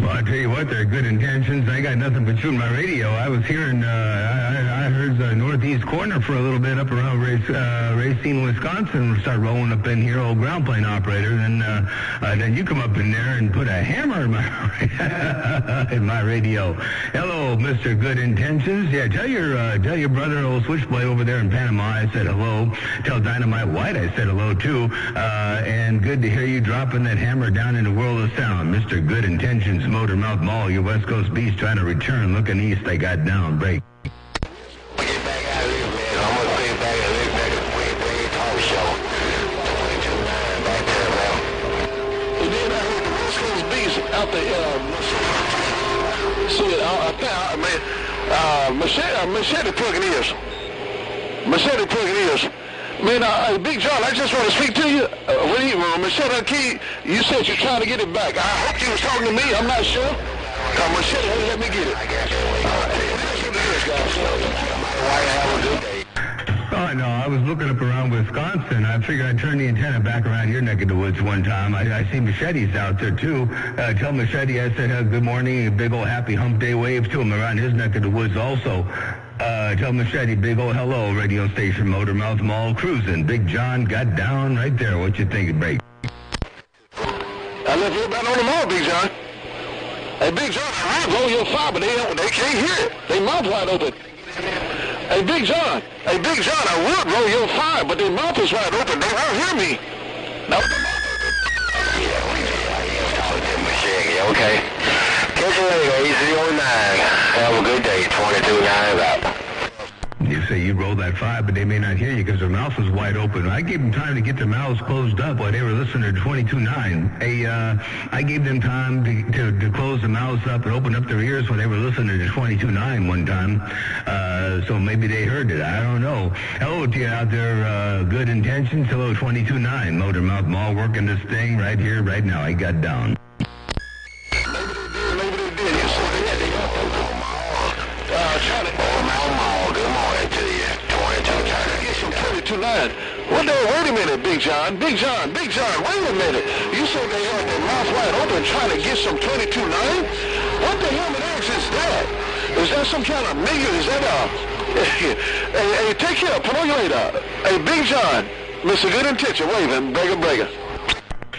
Well, I tell you what, they're good intentions. I got nothing but shooting my radio. I was hearing, I heard the northeast corner for a little bit up around Racine, Wisconsin. Start rolling up in here, old ground plane operator. Then you come up in there and put a hammer in my in my radio. Hello, Mr. Good Intentions. Yeah, tell your brother, old Switchblade over there in Panama, I said hello. Tell Dynamite White I said hello too. And good to hear you dropping that hammer down in the world of sound, Mr. Good Intentions. Motormouth Mall, your West Coast beast trying to return. Looking east, they got down. Break. Get back out of this, man. I'm going to bring back a little bit of Wave Talk Show. 22.9 back there, man. And then I heard the West Coast beast out there. Machete plugging ears. Machete plugging ears. Man, Big John, I just want to speak to you. What do you want? Machete Key, you said you're trying to get it back. I hope you was talking to me. I'm not sure. Machete, let me get it. Oh, no, I was looking up around Wisconsin. I figured I'd turn the antenna back around your neck of the woods one time. I see Machete's out there, too. Tell Machete I said good morning, a big old happy hump day wave to him around his neck of the woods also. Tell Machete, big old hello, radio station, Motormouth Mall, cruising. Big John got down right there. What you think, Break? I left everybody on the mall, Big John. Hey, Big John, I blow your fire, but they can't hear it. They mouth wide open. Hey, Big John, I would blow your fire, but their mouth is wide open. They won't hear me. No. Okay. Catch you later, AC09. Have a good day. 22-9 out. You say you roll that fire, but they may not hear you because their mouth is wide open. I gave them time to get their mouths closed up while they were listening to 22.9. I gave them time to close their mouths up and open up their ears when they were listening to 22.9 one time. So maybe they heard it. I don't know. Hello to you out there, good intentions. Hello, 22.9. Motormouth Mall working this thing right here, right now. I got down. Wait a minute, Big John, wait a minute. You said they had their mouth wide open trying to get some 22.9? What the hell is that? Is that some kind of million? Is that hey, take care, pull you later. Hey, Big John, Mr. Good Intention, waving, breaker.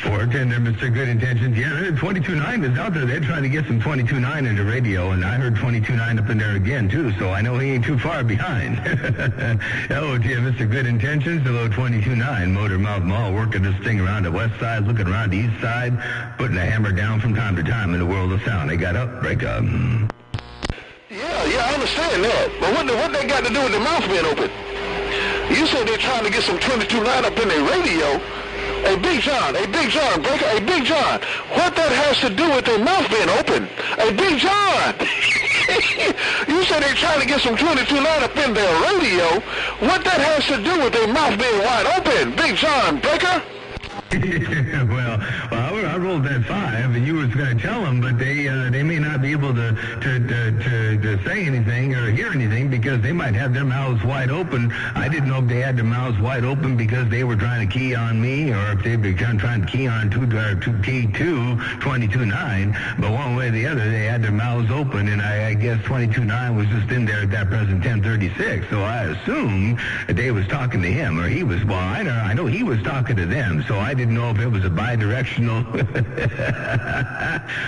410 there, Mr. Good Intentions. Yeah, 22.9 is out there. They're trying to get some 22.9 into radio, and I heard 22.9 up in there again, too, so I know he ain't too far behind. Hello to you, Mr. Good Intentions. Hello, 22.9. Motormouth Mall working this thing around the west side, looking around the east side, putting a hammer down from time to time in the world of sound. They got up, break up. Yeah, I understand that. But what they got to do with their mouth being open? You said they're trying to get some 22.9 up in their radio. Hey, Big John, breaker. Hey, Big John, what that has to do with their mouth being open? Hey, Big John, you said they're trying to get some 22.9 up in their radio. What that has to do with their mouth being wide open? Big John, breaker? well, I rolled that 5, and you was going to tell them, but they may not be able to say anything or hear anything because they might have their mouths wide open. I didn't know if they had their mouths wide open because they were trying to key on me, or if they were trying to key on key to 22.9. But one way or the other, they had their mouths open, and I guess 22.9 was just in there at that present 10:36. So I assumed that they was talking to him, or he was. Well, I know he was talking to them, so I didn't know if it was a bidirectional.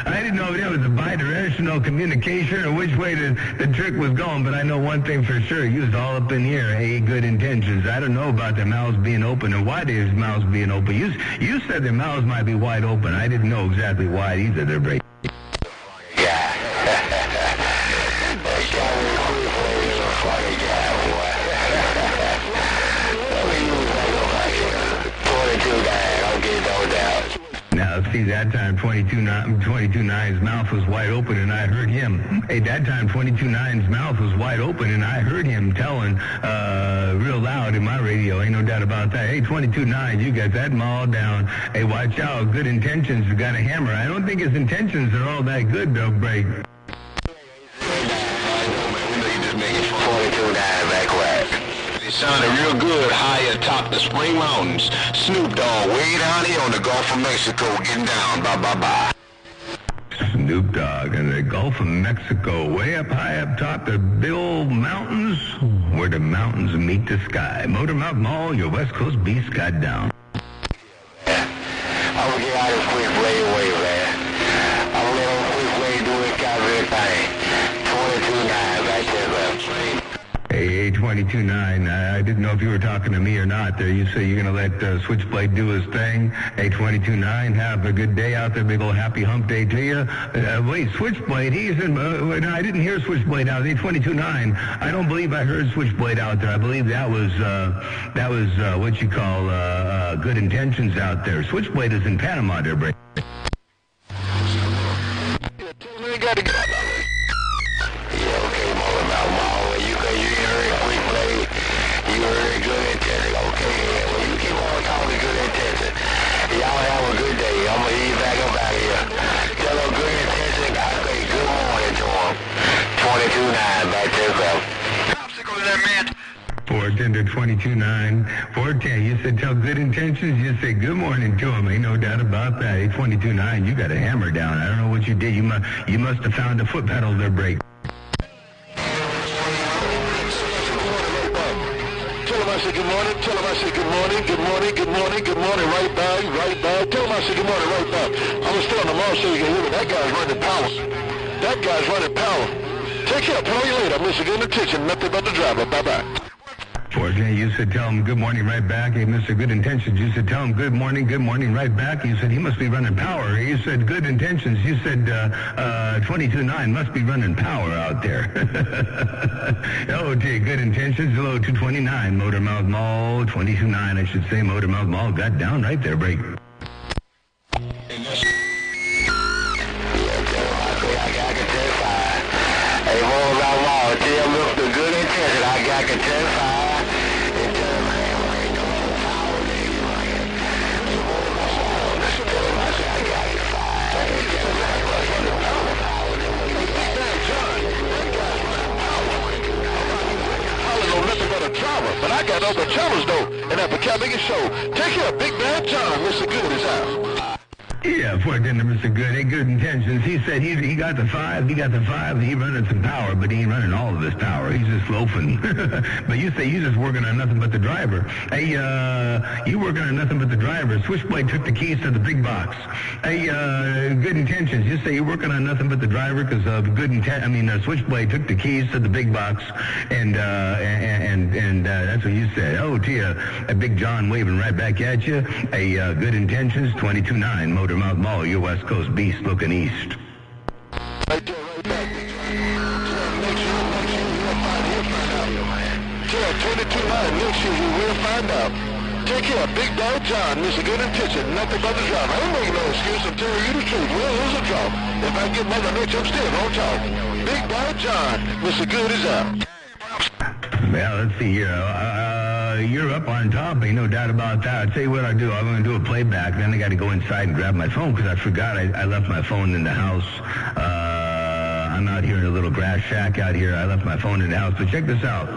I didn't know if it was a bidirectional communication or which way the trick was going. But I know one thing for sure: he was all up in here. Hey, good intentions. I don't know about their mouths being open and why their mouths being open. You said their mouths might be wide open. I didn't know exactly why either. They're breaking. Now, see, that time 22.9's mouth was wide open, and I heard him. Hey, that time 22.9's mouth was wide open, and I heard him telling real loud in my radio. Ain't no doubt about that. Hey, 22.9, you got that maul down. Hey, watch out. Good intentions. You got a hammer. I don't think his intentions are all that good, though, Break. It sounded real good high atop the Spring Mountains. Snoop Dogg way down here on the Gulf of Mexico getting down. Bye. Snoop Dogg in the Gulf of Mexico, way up high up top the big old mountains where the mountains meet the sky. Motormouth Mall, your West Coast beast got down. I'm gonna get out of quick way, man. I'm gonna let quick way do it, got everything. 22.9 back there, man. Hey, 22.9, I didn't know if you were talking to me or not there. You say you're going to let Switchblade do his thing. Hey, 22.9, have a good day out there. Big old happy hump day to you. Wait, Switchblade, he's in... no, I didn't hear Switchblade out there. 22.9, I don't believe I heard Switchblade out there. I believe that was what you call good intentions out there. Switchblade is in Panama there, Brady. Y'all have 22.9, 410. You said tell good intentions. You said good morning to him. Ain't no doubt about that. 22.9, you got a hammer down. I don't know what you did. You must have found a foot pedal to brake. Tell him I said good morning. Tell him I said good morning. Good morning. Good morning. Good morning. Right back. Right back. Tell him I said good morning. Right back. I'm gonna stay on the mall so you can hear me. That guy's running power. That guy's running power. Take care. Call you later. Mr. Good Intention. Nothing but the driver. Bye-bye. 410, you said tell him good morning right back. Hey, Mr. Good Intentions, you said tell him good morning right back. You said he must be running power. You said good intentions. You said 22.9 must be running power out there. Oh, gee, good intentions. Hello, 229, Motor Mouth Mall. 22.9, I should say. Motor Mouth Mall got down right there, break. Hey, Motor Mouth Mall, tell Mr. Good Intention I got to testify. But I got other channels though, and at the Cabinet Show. Take care, Big Bad John. Mr. Good is out. Yeah, 410 to Mr. Good. Hey, good intentions. He said he got the 5. He got the 5. He running some power, but he ain't running all of his power. He's just loafing. But you say you just working on nothing but the driver. Hey, you working on nothing but the driver. Switchblade took the keys to the big box. Hey, good intentions. You say you're working on nothing but the driver because Switchblade took the keys to the big box, and that's what you said. Oh, gee, a Big John waving right back at you. Hey, good intentions. 22.9 Motor Mouth Mall, your West Coast beast looking east. Right there, right back. Make sure you'll find out. 22.9, make sure you will find out. Take care, Big Dog John, Mr. Good Intention, nothing but the driver. I ain't making no excuse, I'm telling you the truth. Well, here's a drop. If I get Mother Nature, I'm still on top. Big Dog John, Mr. Good is out. Well, let's see here. You're up on top, ain't no doubt about that. I'll tell you what I'll do. I'm going to do a playback. Then I got to go inside and grab my phone because I forgot I left my phone in the house. I'm out here in a little grass shack out here. I left my phone in the house. But check this out.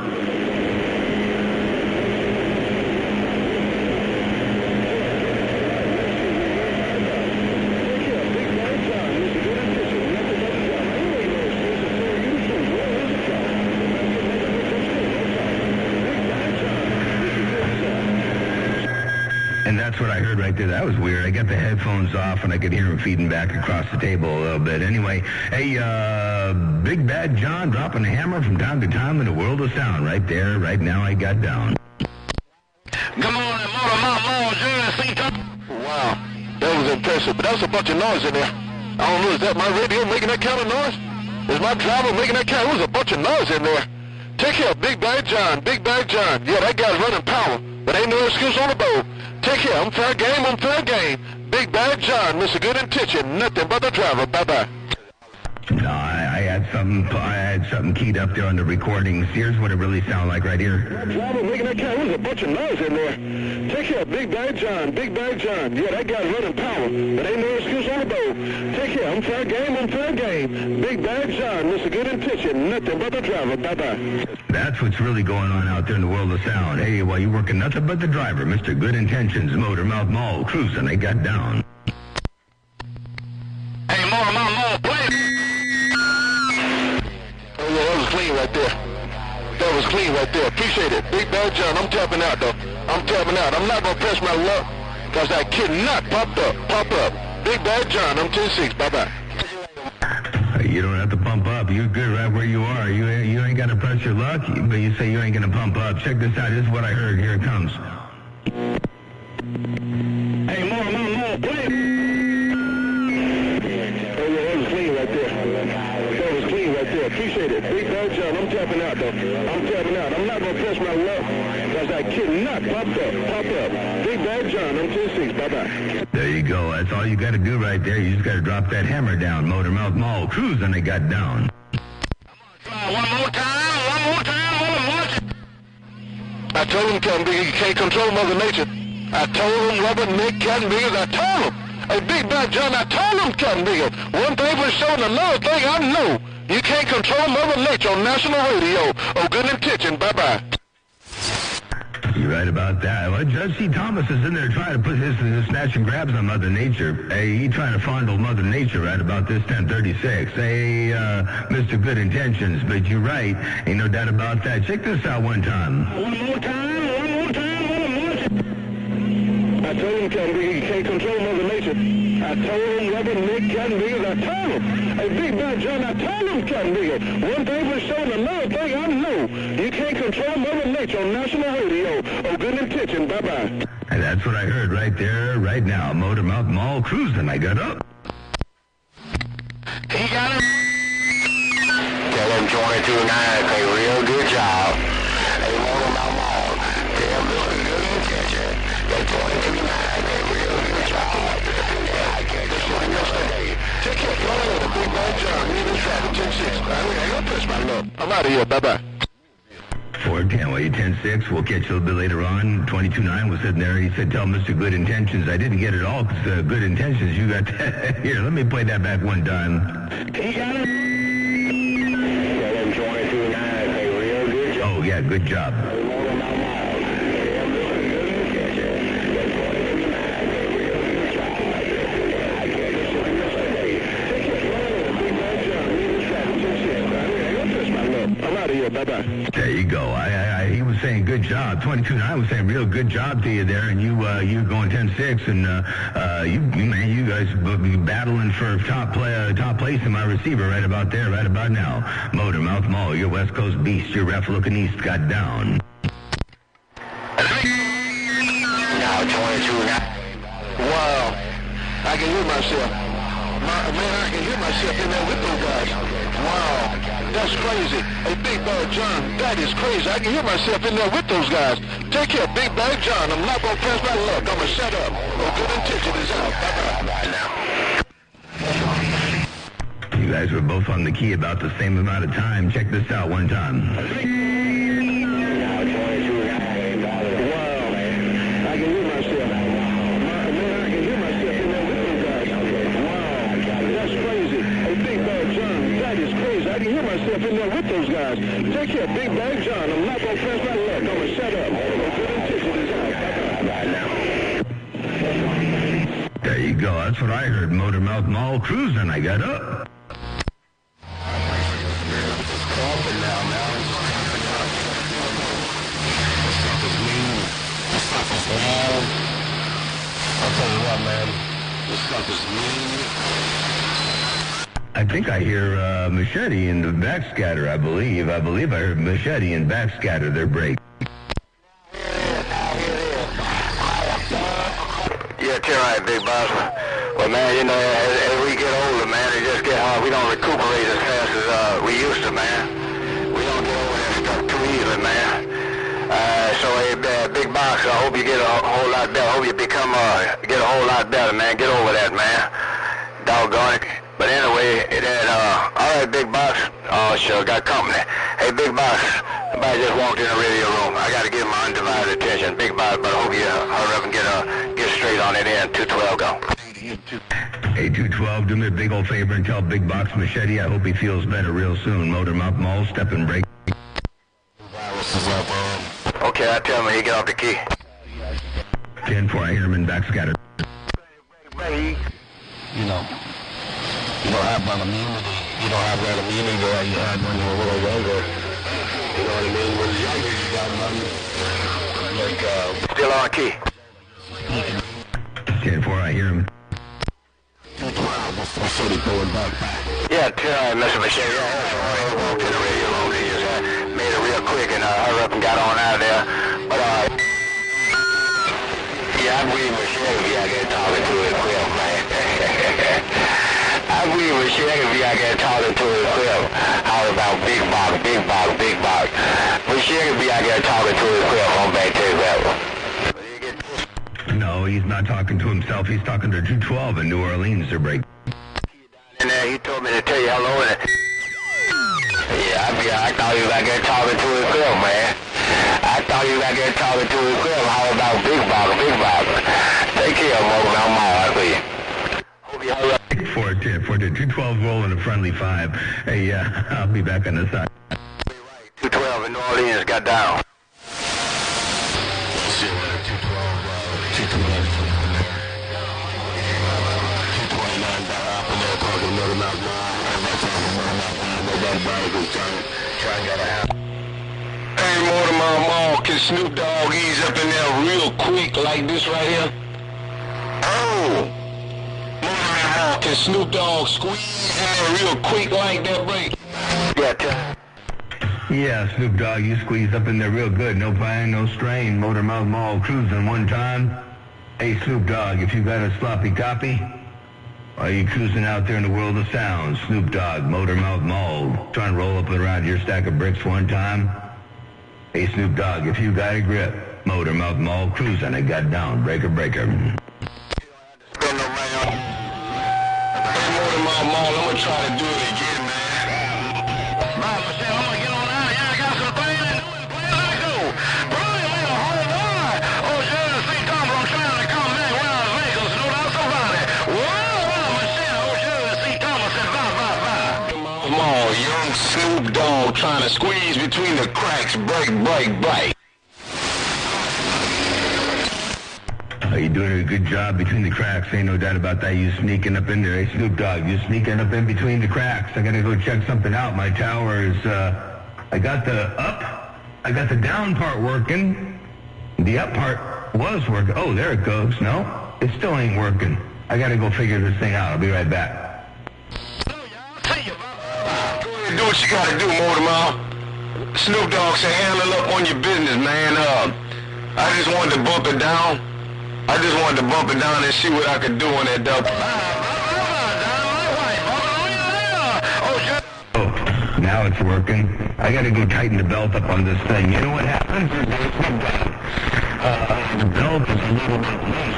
And that's what I heard right there. That was weird. I got the headphones off, and I could hear him feeding back across the table a little bit. Anyway, hey, Big Bad John dropping a hammer from time to time in the world of sound. Right there, right now, I got down. Come on, Motor Mouth Mall, wow, that was impressive. But that was a bunch of noise in there. I don't know, is that my radio making that kind of noise? Is my driver making that kind of... It was a bunch of noise in there. Take care, Big Bad John, Big Bad John. Yeah, that guy's running power, but ain't no excuse on the boat. Take care, I'm fair game. Big Bad John, Mr. Good Intention, nothing but the driver. Bye-bye. No, I had something keyed up there on the recordings. Here's what it really sounded like right here. That driver making that kind of... There's a bunch of noise in there. Take care, Big Bad John, Big Bad John. Yeah, that guy's running power, but ain't no excuse on the boat. Take care, I'm fair game. Big Bad John, Mr. Good Intention, nothing but the driver. Bye-bye. That's what's really going on out there in the world of sound. Hey, while you're working nothing but the driver, Mr. Good Intentions, Motor Mouth Mall, cruising, they got down. Hey, Motor Mouth Mall, play it. Oh, yeah, that was clean right there. That was clean right there. Appreciate it. Big Bad John, I'm tapping out, though. I'm tapping out. I'm not going to press my luck because that cannot pop up. Big Bad John, I'm 10-6. Bye-bye. You don't have to pump up. You're good right where you are. You ain't got to press your luck, but you say you ain't going to pump up. Check this out. This is what I heard. Here it comes. Hey, more, play it. Oh, yeah, that was clean right there. That was clean right there. Appreciate it. Big Bad John, I'm tapping out, though. I'm tapping out. I'm not going to press my luck because I cannot pop up. Big Bad John, I'm 10-6. Bye-bye. There you go. That's all you got to do right there. You just got to drop that hammer down. Motor Mouth Mall, cruising, they got down. One more time. I told him, Captain Biggie, you can't control Mother Nature. I told him, Robert, Nick, Captain Biggie, I told him. Hey, Big Bad John, I told him, Captain Biggie. One thing for sure and another thing I know. You can't control Mother Nature on national radio. Oh, good intention. Bye-bye. Right about that. Well, Judge C. Thomas is in there trying to put his snatch and grabs on Mother Nature. Hey, he trying to fondle Mother Nature right about this 1036. Hey, Mr. Good Intentions, but you're right. Ain't no doubt about that. Check this out one time. One more time. I told him, Captain Bigger, you can't control Mother Nature. I told him, Reverend Nick, Captain Bigger, I told him. Hey, Big Bad John, I told him, Captain Bigger. One thing for sure, and another thing I know. You can't control Mother Nature on national radio. Oh, good intention. Bye-bye. And that's what I heard right there, right now. Motor Mouth Mall cruising. I got up. He got him. Tell him 22-9, say real good job. Hey, Motor Mouth Mall. Tell him good intention. That 22-9, say real good job. Yeah, I can't just want to say. Take care, brother. The Big Bad John. He was traffic 10-6. I ain't gonna touch my love. I'm out of here. Bye-bye. 410, well, you 10-6. We'll catch you a little bit later on. 22-9 was sitting there. He said, tell Mr. Good Intentions. I didn't get it all because Good Intentions, you got here, let me play that back one time. He got him. Tell him 22-9, say real good job. Oh, yeah, good job. I'm out of here. Bye-bye. There you go. He was saying good job. 22-9 was saying real good job to you there, and you going 10-6, and you guys be battling for top place in my receiver right about there, right about now. Motor Mouth Mall, your West Coast beast, your ref looking east got down. Now 22-9. Wow. I can hear myself. Man, I can hear myself in there with those guys. Wow. That's crazy. Hey, Big Bad John, that is crazy. I can hear myself in there with those guys. Take care, Big Bad John. I'm not going to press my luck. I'm going to shut up. Oh, good intention is out. Bye-bye. You guys were both on the key about the same amount of time. Check this out one time. Wow. I can hear myself. Man, I can hear myself in there with those guys. Wow. That's crazy. Hey, Big Bad John, that is crazy. I can hear myself in there with those guys. Take care, Big Bad John. I'm not going to press my luck. I'm going to shut up. Oh, good intention is out. Bye-bye. There you go. That's what I heard. Motor Mouth Mall cruising. I got up. I'll tell you what, man. This stuff is mean. I think I hear Machete in the backscatter, I believe. I heard Machete and backscatter their break. Yeah, you're right, Big Boss. Well, man, you know, as we get older, man, it just get hard. We don't recuperate as fast as we used to, man. We don't get over that stuff too easily, man. So, Big Box, I hope you get a whole lot better. I hope you become, get a whole lot better, man. Get over that, man. Doggone it. But anyway, all right, Big Box. Oh, sure, got company. Hey, Big Box, somebody just walked in the radio room. I got to give him my undivided attention. Big Box, but I hope you hurry up and get straight on it in. 212, go. Hey, 212, do me a big old favor and tell Big Box Machete I hope he feels better real soon. Motor Mouth Mall, step and break. Okay, I tell him he get off the key. 10-4, I hear him in backscatter. You know, you don't have that immunity. You don't have that immunity that you had when you were a little younger. You know what I mean? When you're younger, you got money. Like, still on key. 10-4, I hear him. Yeah, Mr. Machete, he walked in the radio room. He just made it real quick and hurried up and got on out of there. But, yeah, I believe Machete, I get talking to his quill, man. I believe Machete, I get talking to his quill. How about Big Box? Machete, I get talking to his quill on back to his level. No, he's not talking to himself. He's talking to 212 in New Orleans, their break. And he told me to tell you hello. And yeah, I thought he was out there talking to his quill, man. I thought he was out there talking to his quill. How about Big Box? Take care of him, I'm all right. Hope you hurry up. 410, 212 rolling a friendly 5. Hey, I'll be back on the side. 212 in New Orleans got down. Hey, Mortimer Mall, can Snoop Dogg ease up in there real quick like this right here? Oh! Mortimer Mall, can Snoop Dogg squeeze in there real quick like that break? Gotcha. Yeah, Snoop Dogg, you squeeze up in there real good. No pain, no strain. Motormouth Mall cruising one time. Hey, Snoop Dogg, if you got a sloppy copy, are you cruising out there in the world of sound? Snoop Dogg, Motormouth Mall, trying to roll up around your stack of bricks one time. Hey, Snoop Dogg, if you got a grip, Motormouth Mall cruising, I got down, breaker, breaker. Hey, Mortimer Mall, I'm gonna try to do it again, man. Bob, Michelle, I'm gonna get on out of here. I got some things to do and plans to go. Brilliant, man, hold on. Oh, sure, St. Thomas, I'm trying to come back around Vegas, no doubt about it. Whoa, Michelle, oh, sure, St. Thomas said bye, bye, bye. Mall, young Snoop Dogg trying to squeeze between the cracks, break, break, break. You doing a good job between the cracks, ain't no doubt about that. You sneaking up in there. Hey, Snoop Dogg, you sneaking up in between the cracks. I gotta go check something out. My tower is, I got the down part working. The up part was working. Oh, there it goes. No, it still ain't working. I gotta go figure this thing out. I'll be right back. Go ahead, do what you gotta do, Mortimer. Snoop Dogg said handle up on your business, man. I just wanted to bump it down. I just wanted to bump it down and see what I could do on that double. Oh, now it's working. I gotta go tighten the belt up on this thing. You know what happens? The belt is a little bit loose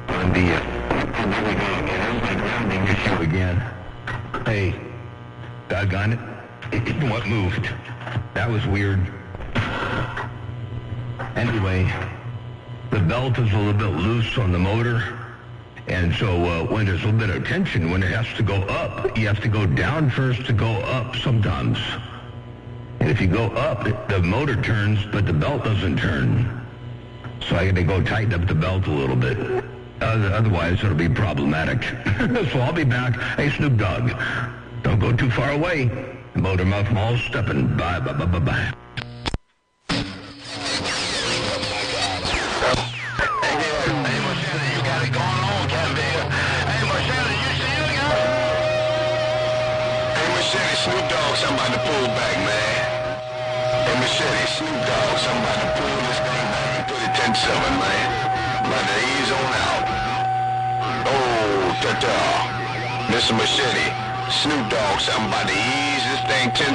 on the, there we go again. There's my grounding issue again. Hey, doggone it. What moved? That was weird. Anyway, the belt is a little bit loose on the motor, and so when there's a little bit of tension, when it has to go up, you have to go down first to go up sometimes. And if you go up, the motor turns, but the belt doesn't turn. So I got to go tighten up the belt a little bit. Otherwise, it'll be problematic. So I'll be back. Hey, Snoop Dogg, don't go too far away. Motormouth Mall stepping. Bye, bye, bye, bye, bye. Snoop Dogg, somebody to pull back, man. Hey, Machete, Snoop Dogg, somebody to pull this thing back. Put it 10-7, man. Let the ease on out. Oh, ta-ta. Mr. Machete, Snoop Dogg, somebody ease this thing 10-7.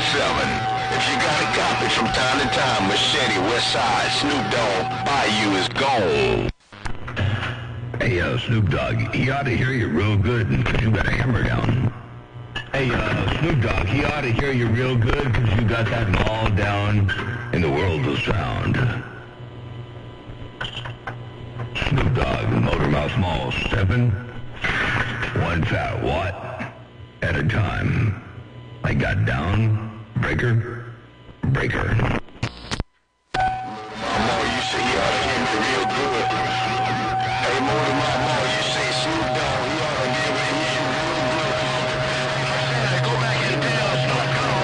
If you got a copy from time to time, Machete, West Side, Snoop Dogg, Bayou is gone. Hey, Snoop Dogg, he ought to hear you real good because you got a hammer down. Hey, Snoop Dogg, he ought to hear you real good because you got that mall down in the world of sound. Snoop Dogg, Motormouth Mall, stepping one fat watt at a time. I got down, breaker, breaker. Mama, you say he ought to hear me real good. Hey, Mama, you say Snoop Dogg, he ought to be able to hear you real good. Go back and tell Snoop Dogg.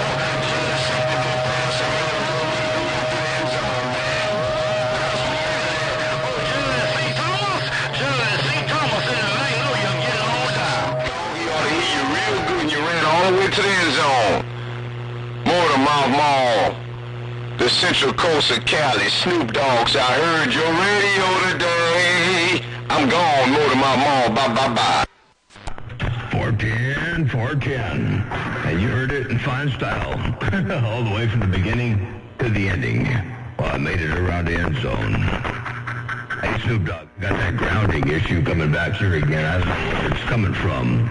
All the way to the end zone. Motormouth Mall, the Central Coast of Cali. Snoop Dogg, I heard your radio today. I'm gone, Motormouth Mall. Bye, bye, bye. 410, 410. And you heard it in fine style. All the way from the beginning to the ending. Well, I made it around the end zone. Hey, Snoop Dogg, got that grounding issue coming back here again. I don't know where it's coming from.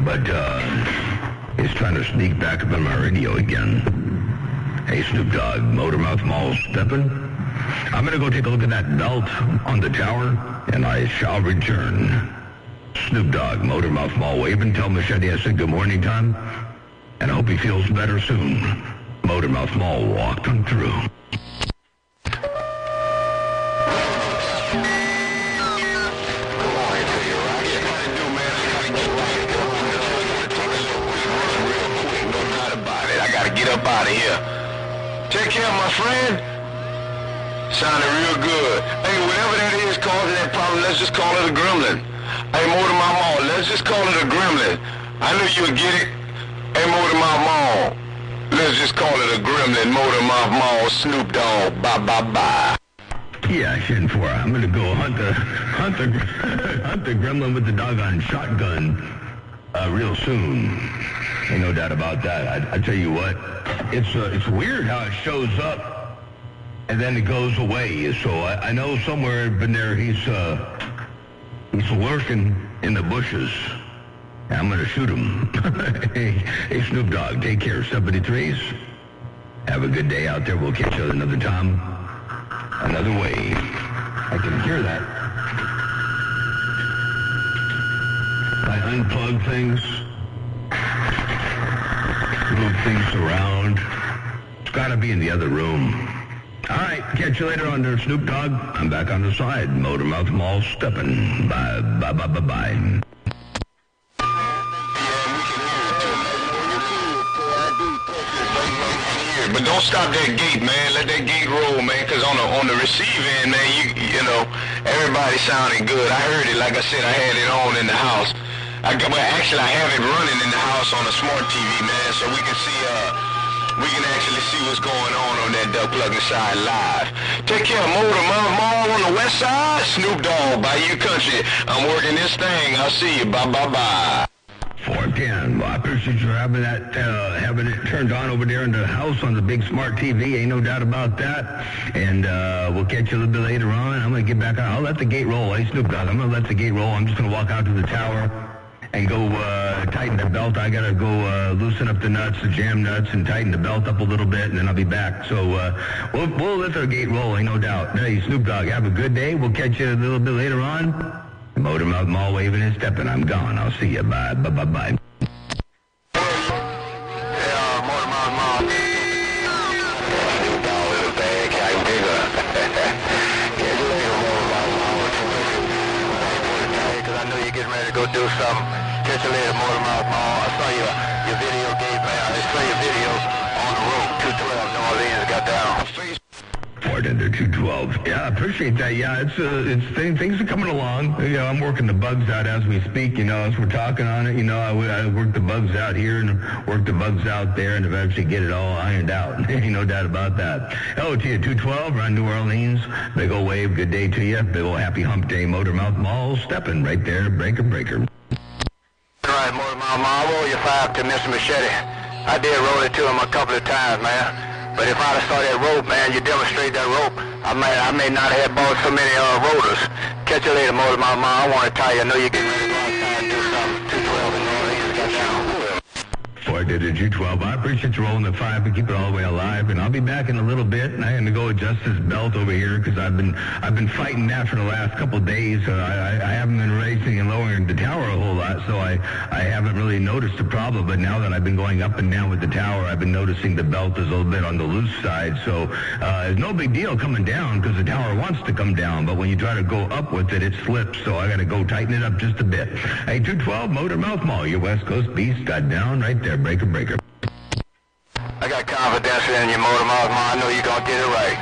But, it's trying to sneak back up on my radio again. Hey, Snoop Dogg, Motormouth Mall stepping. I'm gonna go take a look at that belt on the tower, and I shall return. Snoop Dogg, Motormouth Mall waving. Tell Machete I said good morning time, and I hope he feels better soon. Motormouth Mall walked him through. Get up out of here. Take care, my friend. Sounded real good. Hey, whatever that is causing that problem, let's just call it a gremlin. Hey, Motor Mouth Maul, let's just call it a gremlin. I knew you'd get it. Hey, Motor Mouth Maul, let's just call it a gremlin. Motor Mouth Maul, Snoop Dogg, bye. Yeah, 10-4. I'm gonna go hunt the gremlin with the doggone shotgun real soon. Ain't no doubt about that. I tell you what, it's weird how it shows up and then it goes away. So I know somewhere in there he's lurking in the bushes. I'm gonna shoot him. Hey, Snoop Dogg, take care. 73s. Have a good day out there. We'll catch you another time, another way. I can hear that. I unplug things, move things around. It's got to be in the other room. All right, catch you later on there, Snoop Dogg. I'm back on the side. Motor Mouth Maul stepping. Bye. But don't stop that gate, man. Let that gate roll, man. Cause on the receive end, man, you know, everybody sounding good. I heard it. Like I said, I had it on in the house. Well, actually, I have it running in the house on a smart TV, man, so we can see. We can actually see what's going on that duck plugging side live. Take care, Motor Mouth Maul on the west side. Snoop Dogg, Bayou Country. I'm working this thing. I'll see you. Bye. 410. Well, I appreciate you having that, having it turned on over there in the house on the big smart TV. Ain't no doubt about that. And we'll catch you a little bit later on. I'm going to get back on. I'll let the gate roll. Hey, Snoop Dogg, I'm going to let the gate roll. I'm just going to walk out to the tower and go tighten the belt. I got to go loosen up the nuts, the jam nuts, and tighten the belt up a little bit, and then I'll be back. So we'll let the gate roll, ain't no doubt. Hey, Snoop Dogg, have a good day. We'll catch you a little bit later on. Motor Mouth Maul waving and stepping. I'm gone. I'll see you. Bye. Yeah, Motor Mouth Maul. Snoop Dogg in the bag, I'm bigger. Catch you later, Motor Mouth Maul. Because I know you're getting ready to go do something. Catch you later, Motor Mouth Maul. I saw your video gate, man. I saw your video on the road. 212 New Orleans got down. 212. Yeah, I appreciate that. Yeah, things are coming along. You know, I'm working the bugs out as we speak. You know, as we're talking on it. You know, I work the bugs out here and work the bugs out there, and eventually get it all ironed out. Ain't no doubt about that. Hello to you, 212 around New Orleans. Big old wave. Good day to you. Big old happy hump day. Motor Mouth Maul stepping right there. Breaker. All right, Motor Mouth Maul. I roll your 5 to Mr. Machete. I did roll it to him a couple of times, man. But if I'd have saw that rope, man, you demonstrate that rope, I may not have bought so many rotors. Catch you later, Motor Mouth Maul. I want to tell you, I know you're getting ready to go outside and do something. 212 in New Orleans got down. 212. I appreciate you rolling the 5 and keep it all the way alive. And I'll be back in a little bit. And I had to go adjust this belt over here because I've been fighting that for the last couple of days. I haven't been raising and lowering the tower a whole lot, so I haven't really noticed the problem. But now that I've been going up and down with the tower, I've been noticing the belt is a little bit on the loose side. So it's no big deal coming down because the tower wants to come down. But when you try to go up with it, it slips. So I got to go tighten it up just a bit. Hey, 212 Motor Mouth Maul, your West Coast beast got down right there. Breaker. I got confidence in you, Motor Mouth Maul. I know you're going to get it right.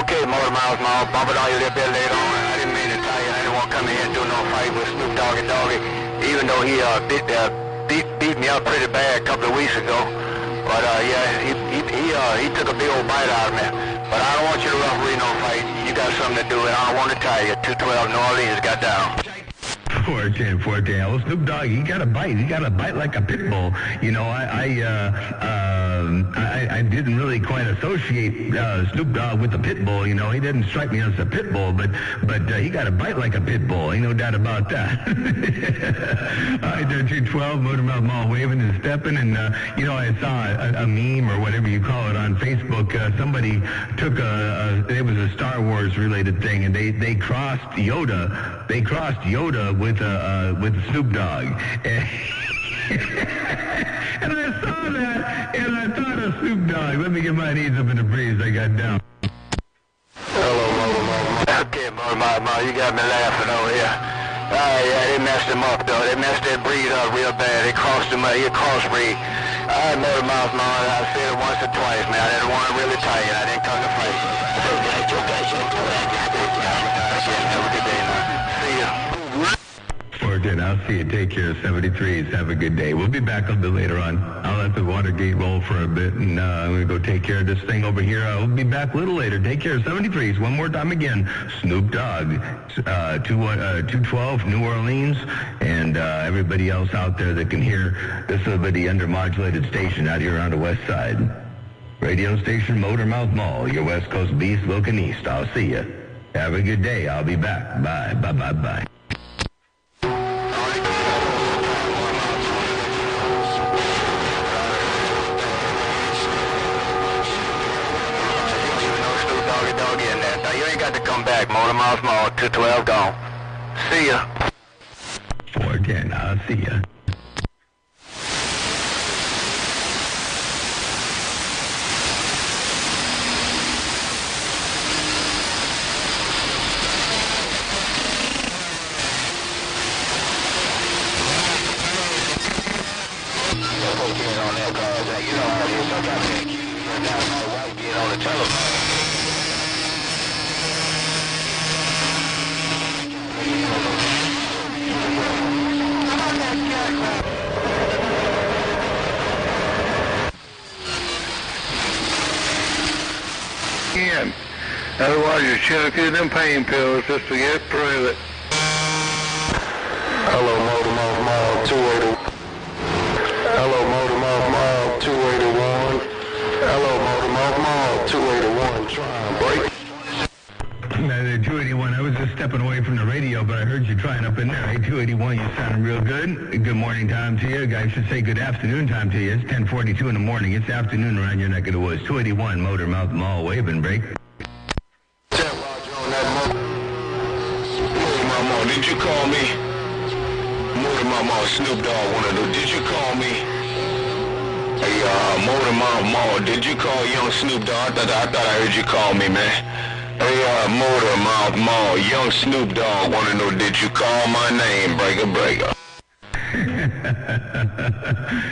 Okay, Motor Mouth Maul, bump it on you a little bit later on. I didn't mean to tell you. I didn't want to come in here and do no fight with Snoop Doggy, even though he beat me up pretty bad a couple of weeks ago. But yeah, he took a big old bite out of me. But I don't want you to referee no fight. You got something to do, and I don't want to tell you. 212 New Orleans got down. 410. Well, Snoop Dogg, he got a bite. He got a bite like a pit bull. You know, I didn't really quite associate Snoop Dogg with the pit bull. You know, he didn't strike me as a pit bull, but he got a bite like a pit bull. Ain't no doubt about that. All right, there, 212, Motor Mouth Maul waving and stepping, and you know, I saw a meme or whatever you call it on Facebook. Somebody took it was a Star Wars related thing, and they crossed Yoda. They crossed Yoda with Snoop Dogg. And I saw that, and I thought of Snoop Dogg. Let me get my knees up in the breeze. I got down. Hello, Motor Mouth. Okay, Motor Mouth, you got me laughing over here. Yeah, they messed him up, though. They messed that breed up real bad. They crossed him, he a crossbreed. right, Motor Mouth Mall. I've seen it once or twice, man. I didn't want to really tell you. I didn't come to fight. Have a good day, man. See ya. 410, I'll see you. Take care. 73s. Have a good day. We'll be back a bit later on. I'll let the Watergate roll for a bit, and I'm going to go take care of this thing over here. We'll be back a little later. Take care. 73s. One more time again. Snoop Dogg, 212, New Orleans, and everybody else out there that can hear. This will be the undermodulated station out here on the west side. Radio station Motormouth Mall, your West Coast beast looking east. I'll see you. Have a good day. I'll be back. Bye. Bye. Bye. Bye. You ain't got to come back. Motor Mouth Mall, 212 gone. See ya. 410, I'll see ya. On the telephone. Otherwise, you should have given them pain pills just to get through it. Hello, Motormouth Mall 281. Hello, Motormouth Mall 281. Hello, Motormouth Mall 281. Try and break. The 281, I was just stepping away from the radio, but I heard you trying up in there. Hey, 281, you sounding real good. Good morning time to you. I should say good afternoon time to you. It's 10:42 in the morning. It's afternoon around your neck of the woods. 281, Motormouth Mall, wave and break. Did you call me? Motormouth Mall, Snoop Dogg wanted to. Did you call me? Hey, Motormouth Mall, did you call young Snoop Dogg? I thought I heard you call me, man. Hey, Motormouth Mall, young Snoop Dogg wanna know, did you call my name, Breaker?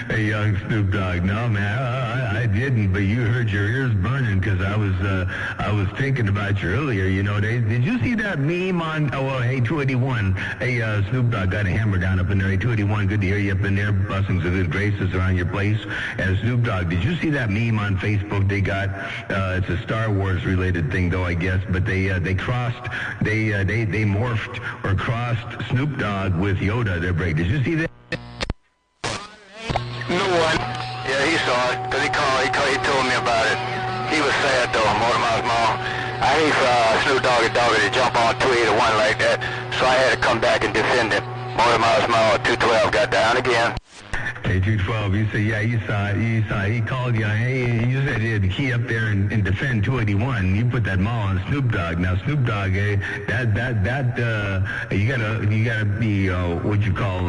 Hey, young Snoop Dogg. No, man, I didn't, but you heard your ears burning because I was thinking about you earlier. You know, did you see that meme on, hey, 281. Hey, Snoop Dogg got a hammer down up in there. Hey, 281, good to hear you up in there. Blessings of good graces around your place. And Snoop Dogg, did you see that meme on Facebook they got? It's a Star Wars related thing, though, I guess, but they morphed or crossed Snoop Dogg with Yoda, their break. Did you see that? No one. Yeah, he saw it, because he told me about it. He was sad, though, Motormouth Mall. I hate for Snoop Doggy to jump on 281 like that, so I had to come back and defend him. Motormouth Mall, 212 got down again. Hey, 212, you say, yeah, you saw it. He called you. Hey, you said he had to key up there and defend 281. You put that mall on Snoop Dogg. Now, Snoop Dogg, you gotta be what you call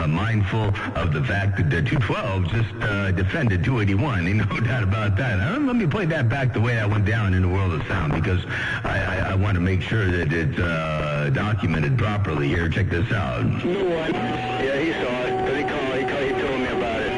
mindful of the fact that the 212 just defended 281. Ain't no doubt about that. Let me play that back the way that went down in the world of sound, because I want to make sure that it's documented properly here. Check this out. No one. Yeah, he saw it, because he told me about it.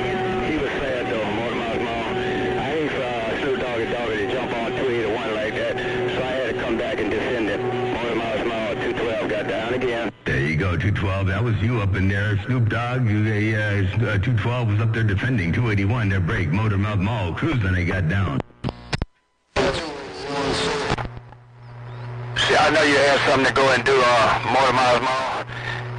He was sad, though, Motormouth Mall. I hate for Snoop Doggy to jump on 281 like that, so I had to come back and defend him. Motormouth Mall, 212 got down again. There you go, 212. That was you up in there. Snoop Dogg, 212 was up there defending 281. Their break. Motormouth Mall cruising, they got down. See, I know you had something to go and do, Motormouth Mall.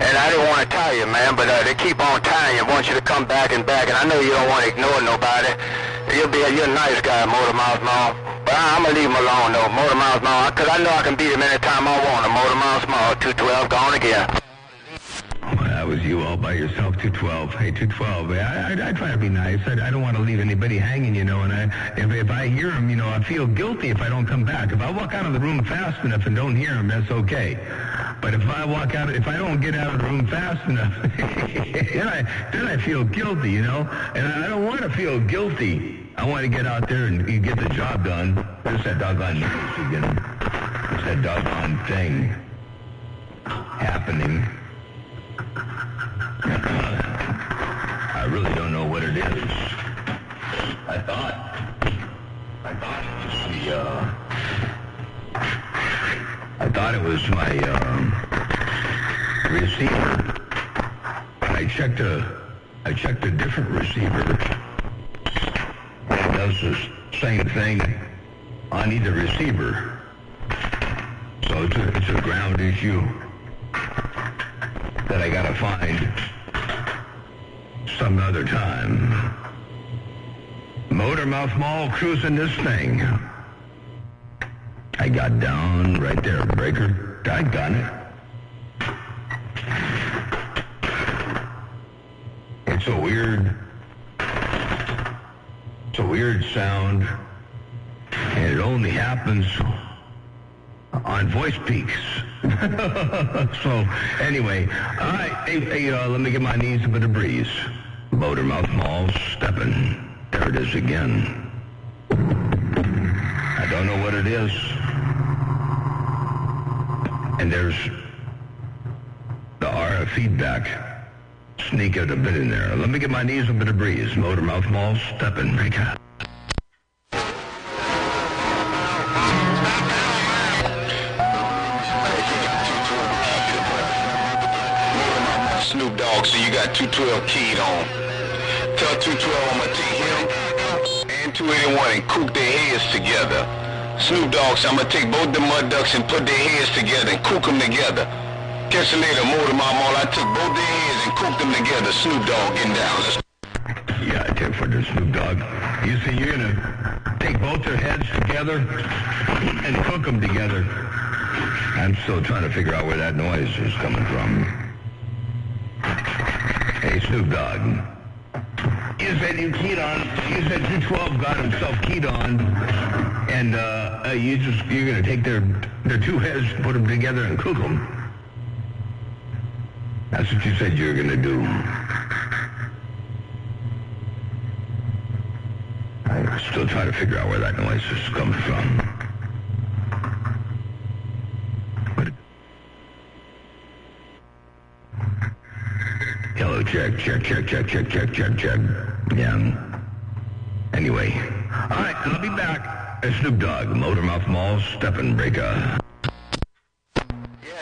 And I didn't want to tell you, man, but they keep on tying you. Want you to come back and back, and I know you don't want to ignore nobody. You're a nice guy, Motormouth Mall. But I'm going to leave him alone, though, Motormouth Mall, because I know I can beat him anytime I want him. Motormouth Mall, 212, gone again. Well, that was you all by yourself, 212. Hey, 212. I try to be nice. I don't want to leave anybody hanging, you know, and if I hear him, you know, I feel guilty if I don't come back. If I walk out of the room fast enough and don't hear him, that's okay. But if I don't get out of the room fast enough, then I feel guilty, you know, and I don't want to feel guilty. I want to get out there and get the job done. There's that doggone news again. There's that doggone thing happening. I really don't know what it is. I thought it was my receiver. I checked a different receiver. It does the same thing on either receiver. So it's a ground issue that I gotta find some other time. Motormouth Mall cruising this thing. I got down right there, breaker. Doggone it. It's a weird sound, and it only happens on voice peaks. So, anyway, all right, hey, let me get my knees a bit of breeze. Motormouth Mall stepping. There it is again. I don't know what it is. And there's the RF feedback sneaking a bit in there. Let me get my knees a bit of breeze. Motormouth Mall stepping. Snoop Dogg, so you got 212 keyed on. Tell 212 I'm gonna take him and 281 and kook their heads together. Snoop Dogg, so I'm gonna take both the mud ducks and put their heads together and kook them together. Catch you later, Motormouth Mall. I took both their heads and cooked them together. Snoop Dogg getting down. Yeah, I take for the Snoop Dogg. You see, you're gonna take both their heads together and cook them together. I'm still trying to figure out where that noise is coming from. Hey, Snoop Dogg. You said you keyed on. You said 212 got himself keyed on, and you're gonna take their two heads, put them together, and cook them. That's what you said you were gonna do. I'm still trying to figure out where that noise is coming from. Hello, check. Yeah. Anyway. All right, I'll be back. Snoop Dogg, Motormouth Mall, stepping breaker. Yeah,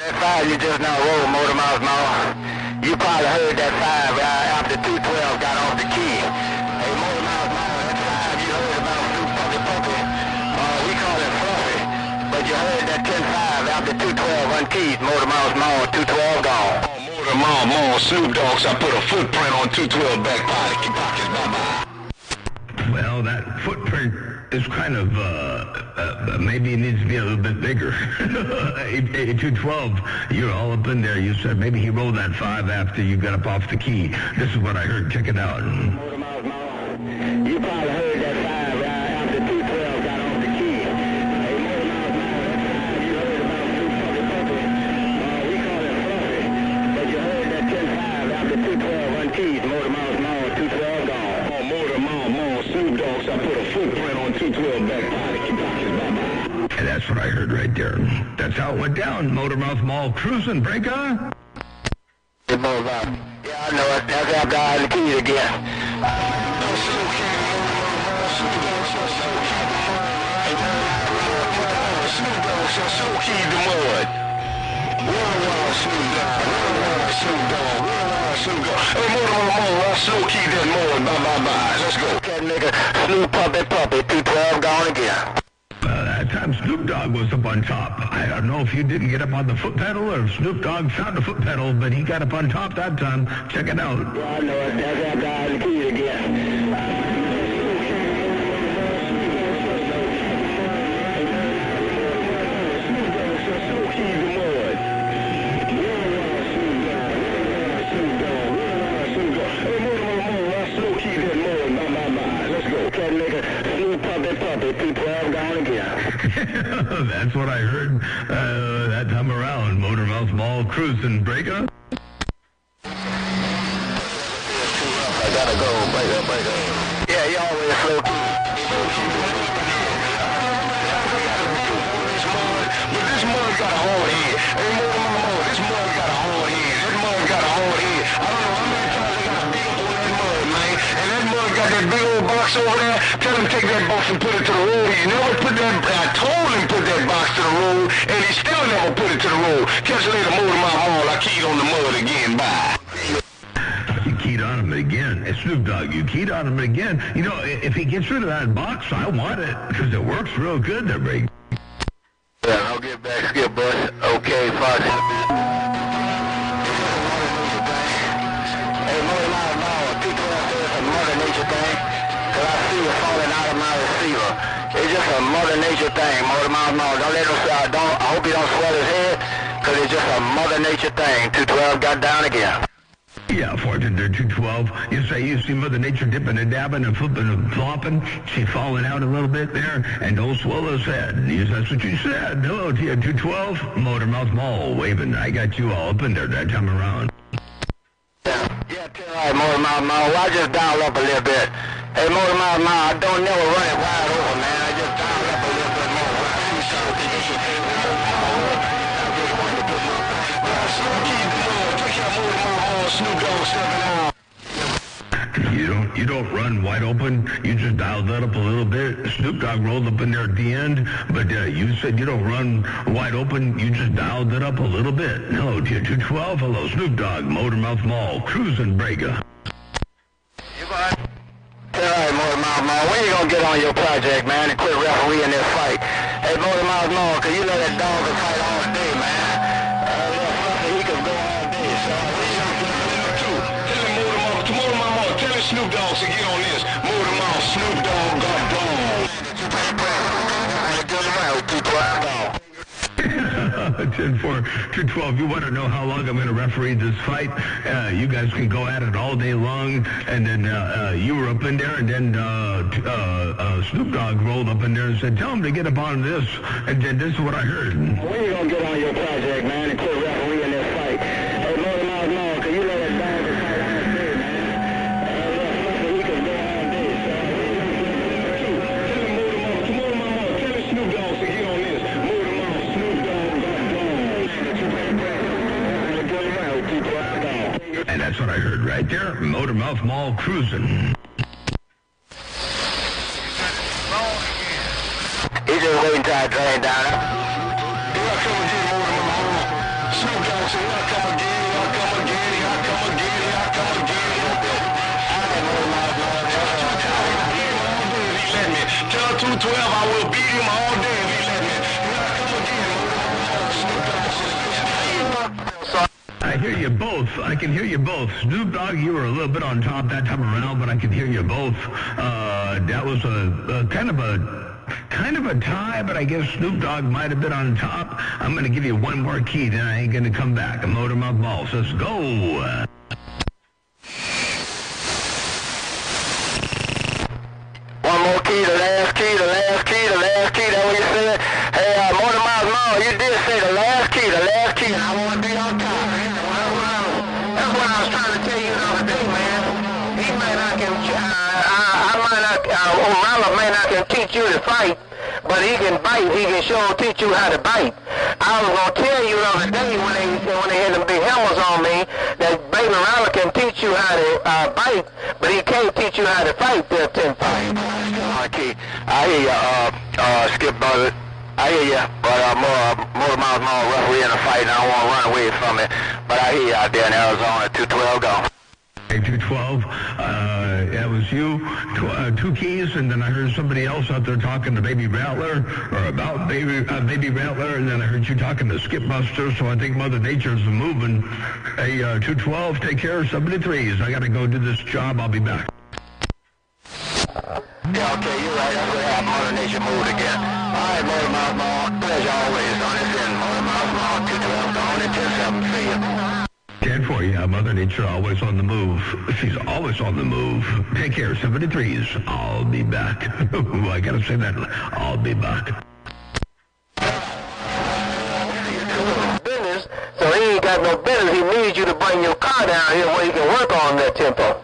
that 5 you just now rolled, Motormouth Mall. You probably heard that 5 after 212 got off the key. Hey, Motormouth Mall, that 5 you heard about Snoop Puppy. We call it Fluffy. But you heard that 10-5 after 212 unkeyed, Motormouth Mall, 212 gone. Motormouth Mall, Snoop Dogg, so I put a footprint on 212 back pockets, bye-bye. Well, that footprint is kind of, maybe it needs to be a little bit bigger. 212, you're all up in there. You said maybe he rolled that 5 after you got up off the key. This is what I heard. Check it out. Motormouth Mall, you probably heard that 5 after 212 got off the key. Hey, Motormouth Mall, that 5 you heard about Snoop Puppy. We call it Fluffy. But you heard that 10-5 after 212 unkeyed, Motormouth Mall, 212 gone. Motormouth Mall, Snoop Dogg, so I put a footprint on 212 back pockets, bye-bye. And that's what I heard right there. That's how it went down. Motormouth Mall cruising, breaker. Yeah, I know it. That's after I had the keys again. Snoop Dogg, so keyed the mud. Snoop Dogg. Hey, Motormouth Mall, slow key that mud, bye. Let's go. That nigga, Snoop Puppy, 212 gone again. That time Snoop Dogg was up on top. I don't know if you didn't get up on the foot pedal or if Snoop Dogg found the foot pedal, but he got up on top that time. Check it out. Yeah, I know it. That's after I had the keys again. That nigga, Snoop Puppy, 212 gone again. That's what I heard that time around. Motormouth Mall cruising, breaker. I gotta go, breaker. Yeah, you always slow key. But this mud got a hard head. Hey, Motormouth, this mud got a hard head. This mud got a hard head. I don't know how many times I got to beat up on that mud, man. And that mud got that big old box box over there. Tell him to take that box and put it to the road. He never put that, I told him put that box to the road, and he still never put it to the road. Catch you later, Motor Mouth Mall. I keyed on the mud again. Bye. You keyed on him again. Hey, Snoop Dogg, you keyed on him again. You know, if he gets rid of that box, I want it, because it works real good there, big. Yeah, I'll get back, Skip Bus. Okay, Fox. Hey, Motor Mouth Mall, people out there, it's a Mother Nature thing, because I see you falling out of my receiver. It's just a Mother Nature thing, Motor Mouth Mall. Don't let him, I hope he don't swell his head, because it's just a Mother Nature thing. 212 got down again. Yeah, Fortune, there, 212. You say you see Mother Nature dipping and dabbing and flipping and flopping. She falling out a little bit there, and don't swallow his head. That's what you said. Hello to you, 212. Motor Mouth Mall, waving. I got you all up in there that time around. Yeah, tell right, Motor Mouth Mall. I just dial up a little bit. Hey, Motor Mouth Mall, I don't never run it wide over, man. I just dial up a little bit more. When I see something, I just want to put my take your Motor Mouth Mall, Snoop Dogg 7 You don't run wide open. You just dial that up a little bit. Snoop Dogg rolled up in there at the end, but you said you don't run wide open. You just dialed it up a little bit. Hello, to you, 212. Hello, Snoop Dogg, Motor Mouth Mall, cruising Brega. You got it. All right, Motor Mouth Mall, when you gonna get on your project, man, and quit refereeing this fight? Hey, Motor Mouth Mall, cause you know that dog can fight all day, man. He can go all day, so Motor Mouth Mall, tell him Snoop Dogg to get on this. Motor Mouth, Snoop Dogg got dog. 10-4, 212. You want to know how long I'm going to referee this fight? You guys can go at it all day long. And then you were up in there, and then Snoop Dogg rolled up in there and said, tell him to get up on this. And then this is what I heard. when you gonna get on your project, man, and quit refereeing this fight? Hey, Motor Mouth Mall, cause you know that dog can fight all day, man. He can go all day, so Motor Mouth, tell him Snoop Dogg to get on this. Motor Mouth, Snoop Dogg got dog. And that's what I heard right there. Motor Mouth Mall cruising. he's just waiting till I drain down. Here I come again, Motor Mouth. Snoop Dogg said, here I come again, here I come again, here I come again, here I come again. All right, Motor Mouth, he let me. Tell 212 I will beat him all day if he let me. Here I come again, Snoop Dogg said, I hear you both. I can hear you both. Snoop Dogg, you were a little bit on top that time around, but I can hear you both. That was a kind of a tie, but I guess Snoop Dogg might have been on top. I'm going to give you one more key, then I ain't going to come back. A Motor Mouth Mall says go. One more key, the last key, the last key, the last key. That's what you said. Hey, Motor Mouth Mall, you did say the last key, and I want to be on top. That's what I was trying to tell you the other day, man. He may not can, O'Malley may not can teach you to fight, but he can bite. He can sure teach you how to bite. I was gonna tell you the other day when they had them big hammers on me that Baby Rowler can teach you how to bite, but he can't teach you how to fight. There, 10 fight. Okay, I hear you, Skip Buzzard. I hear you, but Motor Mouth Mall referee in a fight, and I don't want to run away from it. But I hear you out there in Arizona. 212 gone. 212, that was you, two keys, and then I heard somebody else out there talking to Baby Rattler, or about Baby Rattler, and then I heard you talking to Skip Buster, so I think Mother Nature's moving. Hey, 212, take care, 73s. I got to go do this job. I'll be back. Yeah, okay, you're right. That's what happened. Mother Nature moved again. All right, Motor Mouth Mall. Pleasure always. On this end, Motor Mouth Mall, 212, gone at 10-7. See you. 10-4, yeah, Mother Nature always on the move. She's always on the move. Take care, 73s. I'll be back. I gotta say that. I'll be back. Business, so he ain't got no business. He needs you to bring your car down here where he can work on that tempo.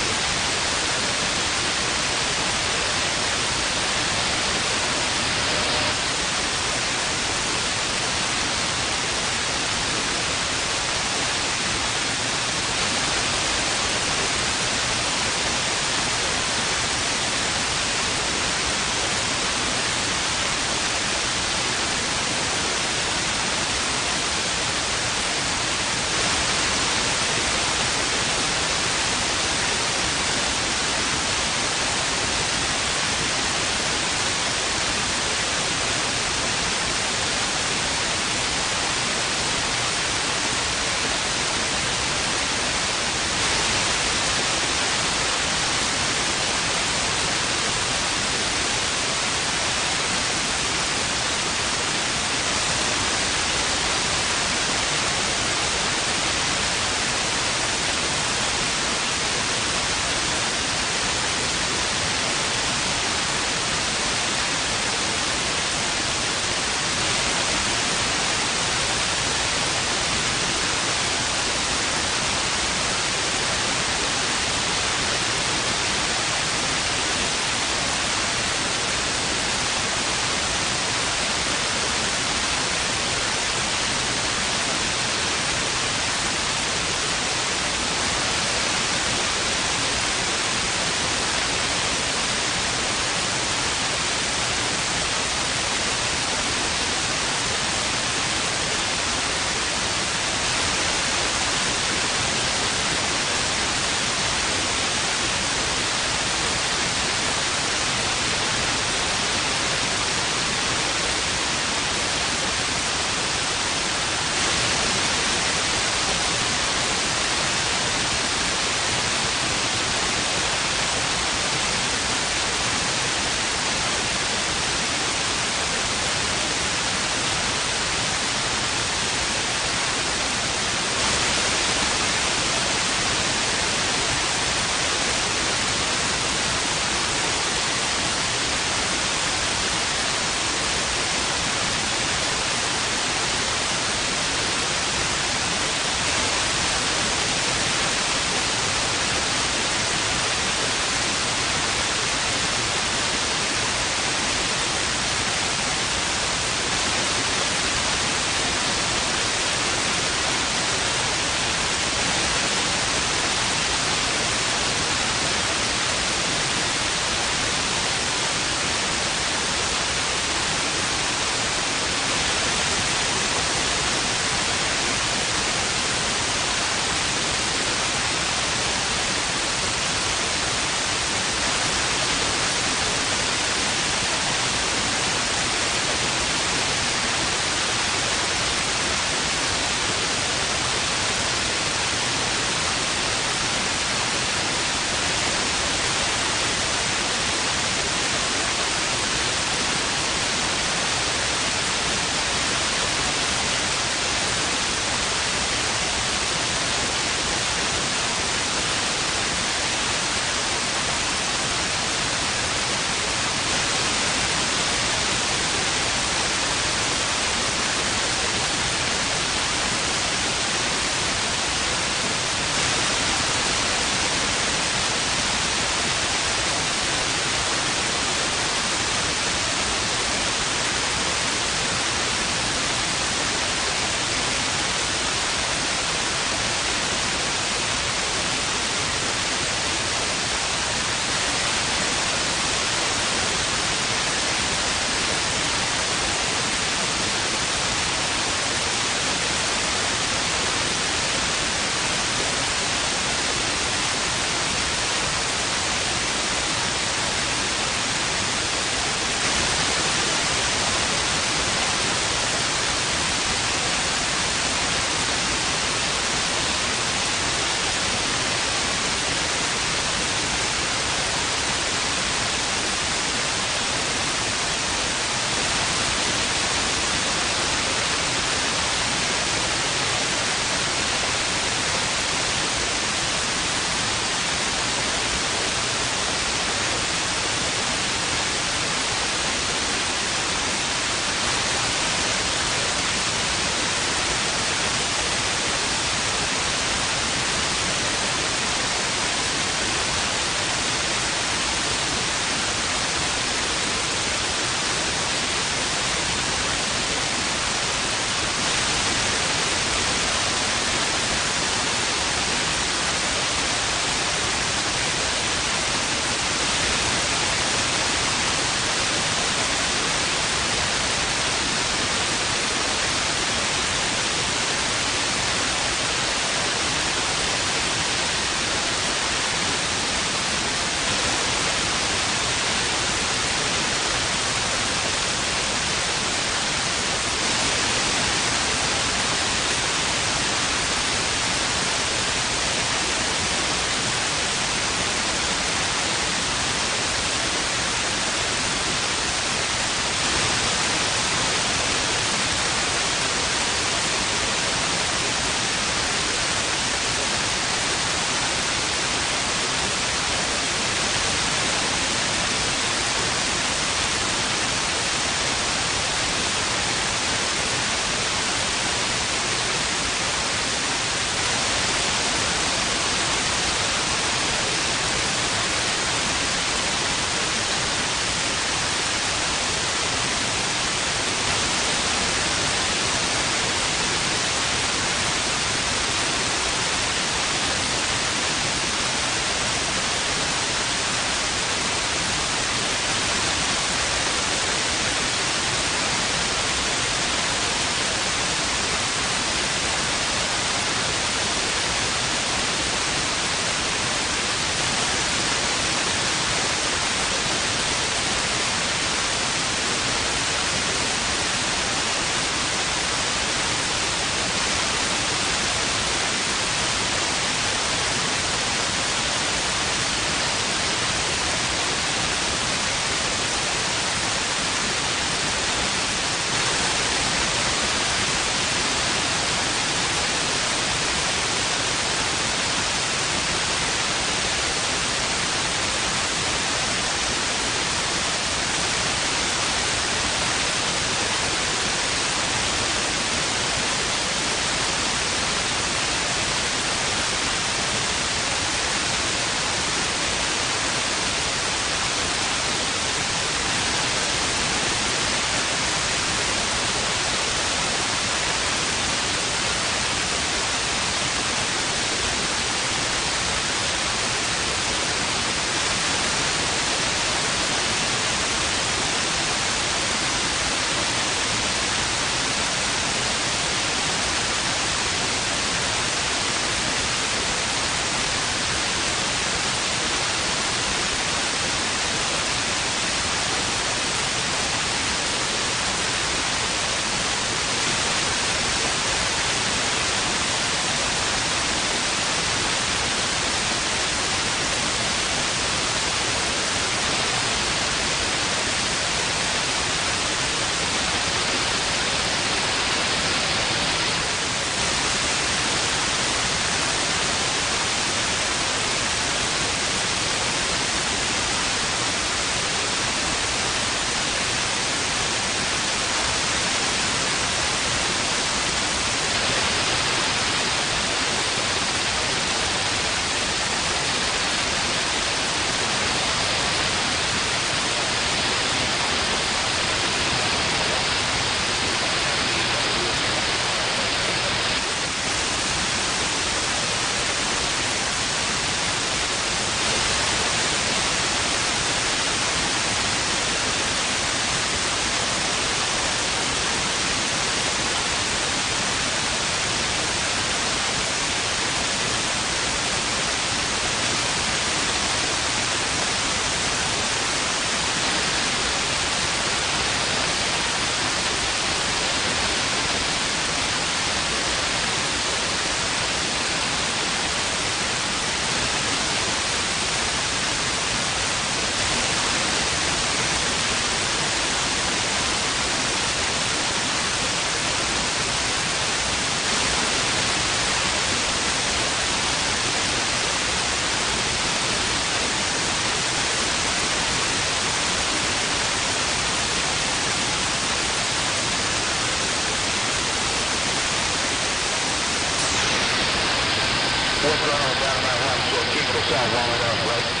what's going on down in my house, so keep us out long enough, right?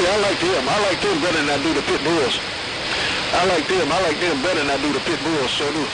see, I like them. I like them better than I do the pit bulls. I like them better than I do the pit bulls. So do.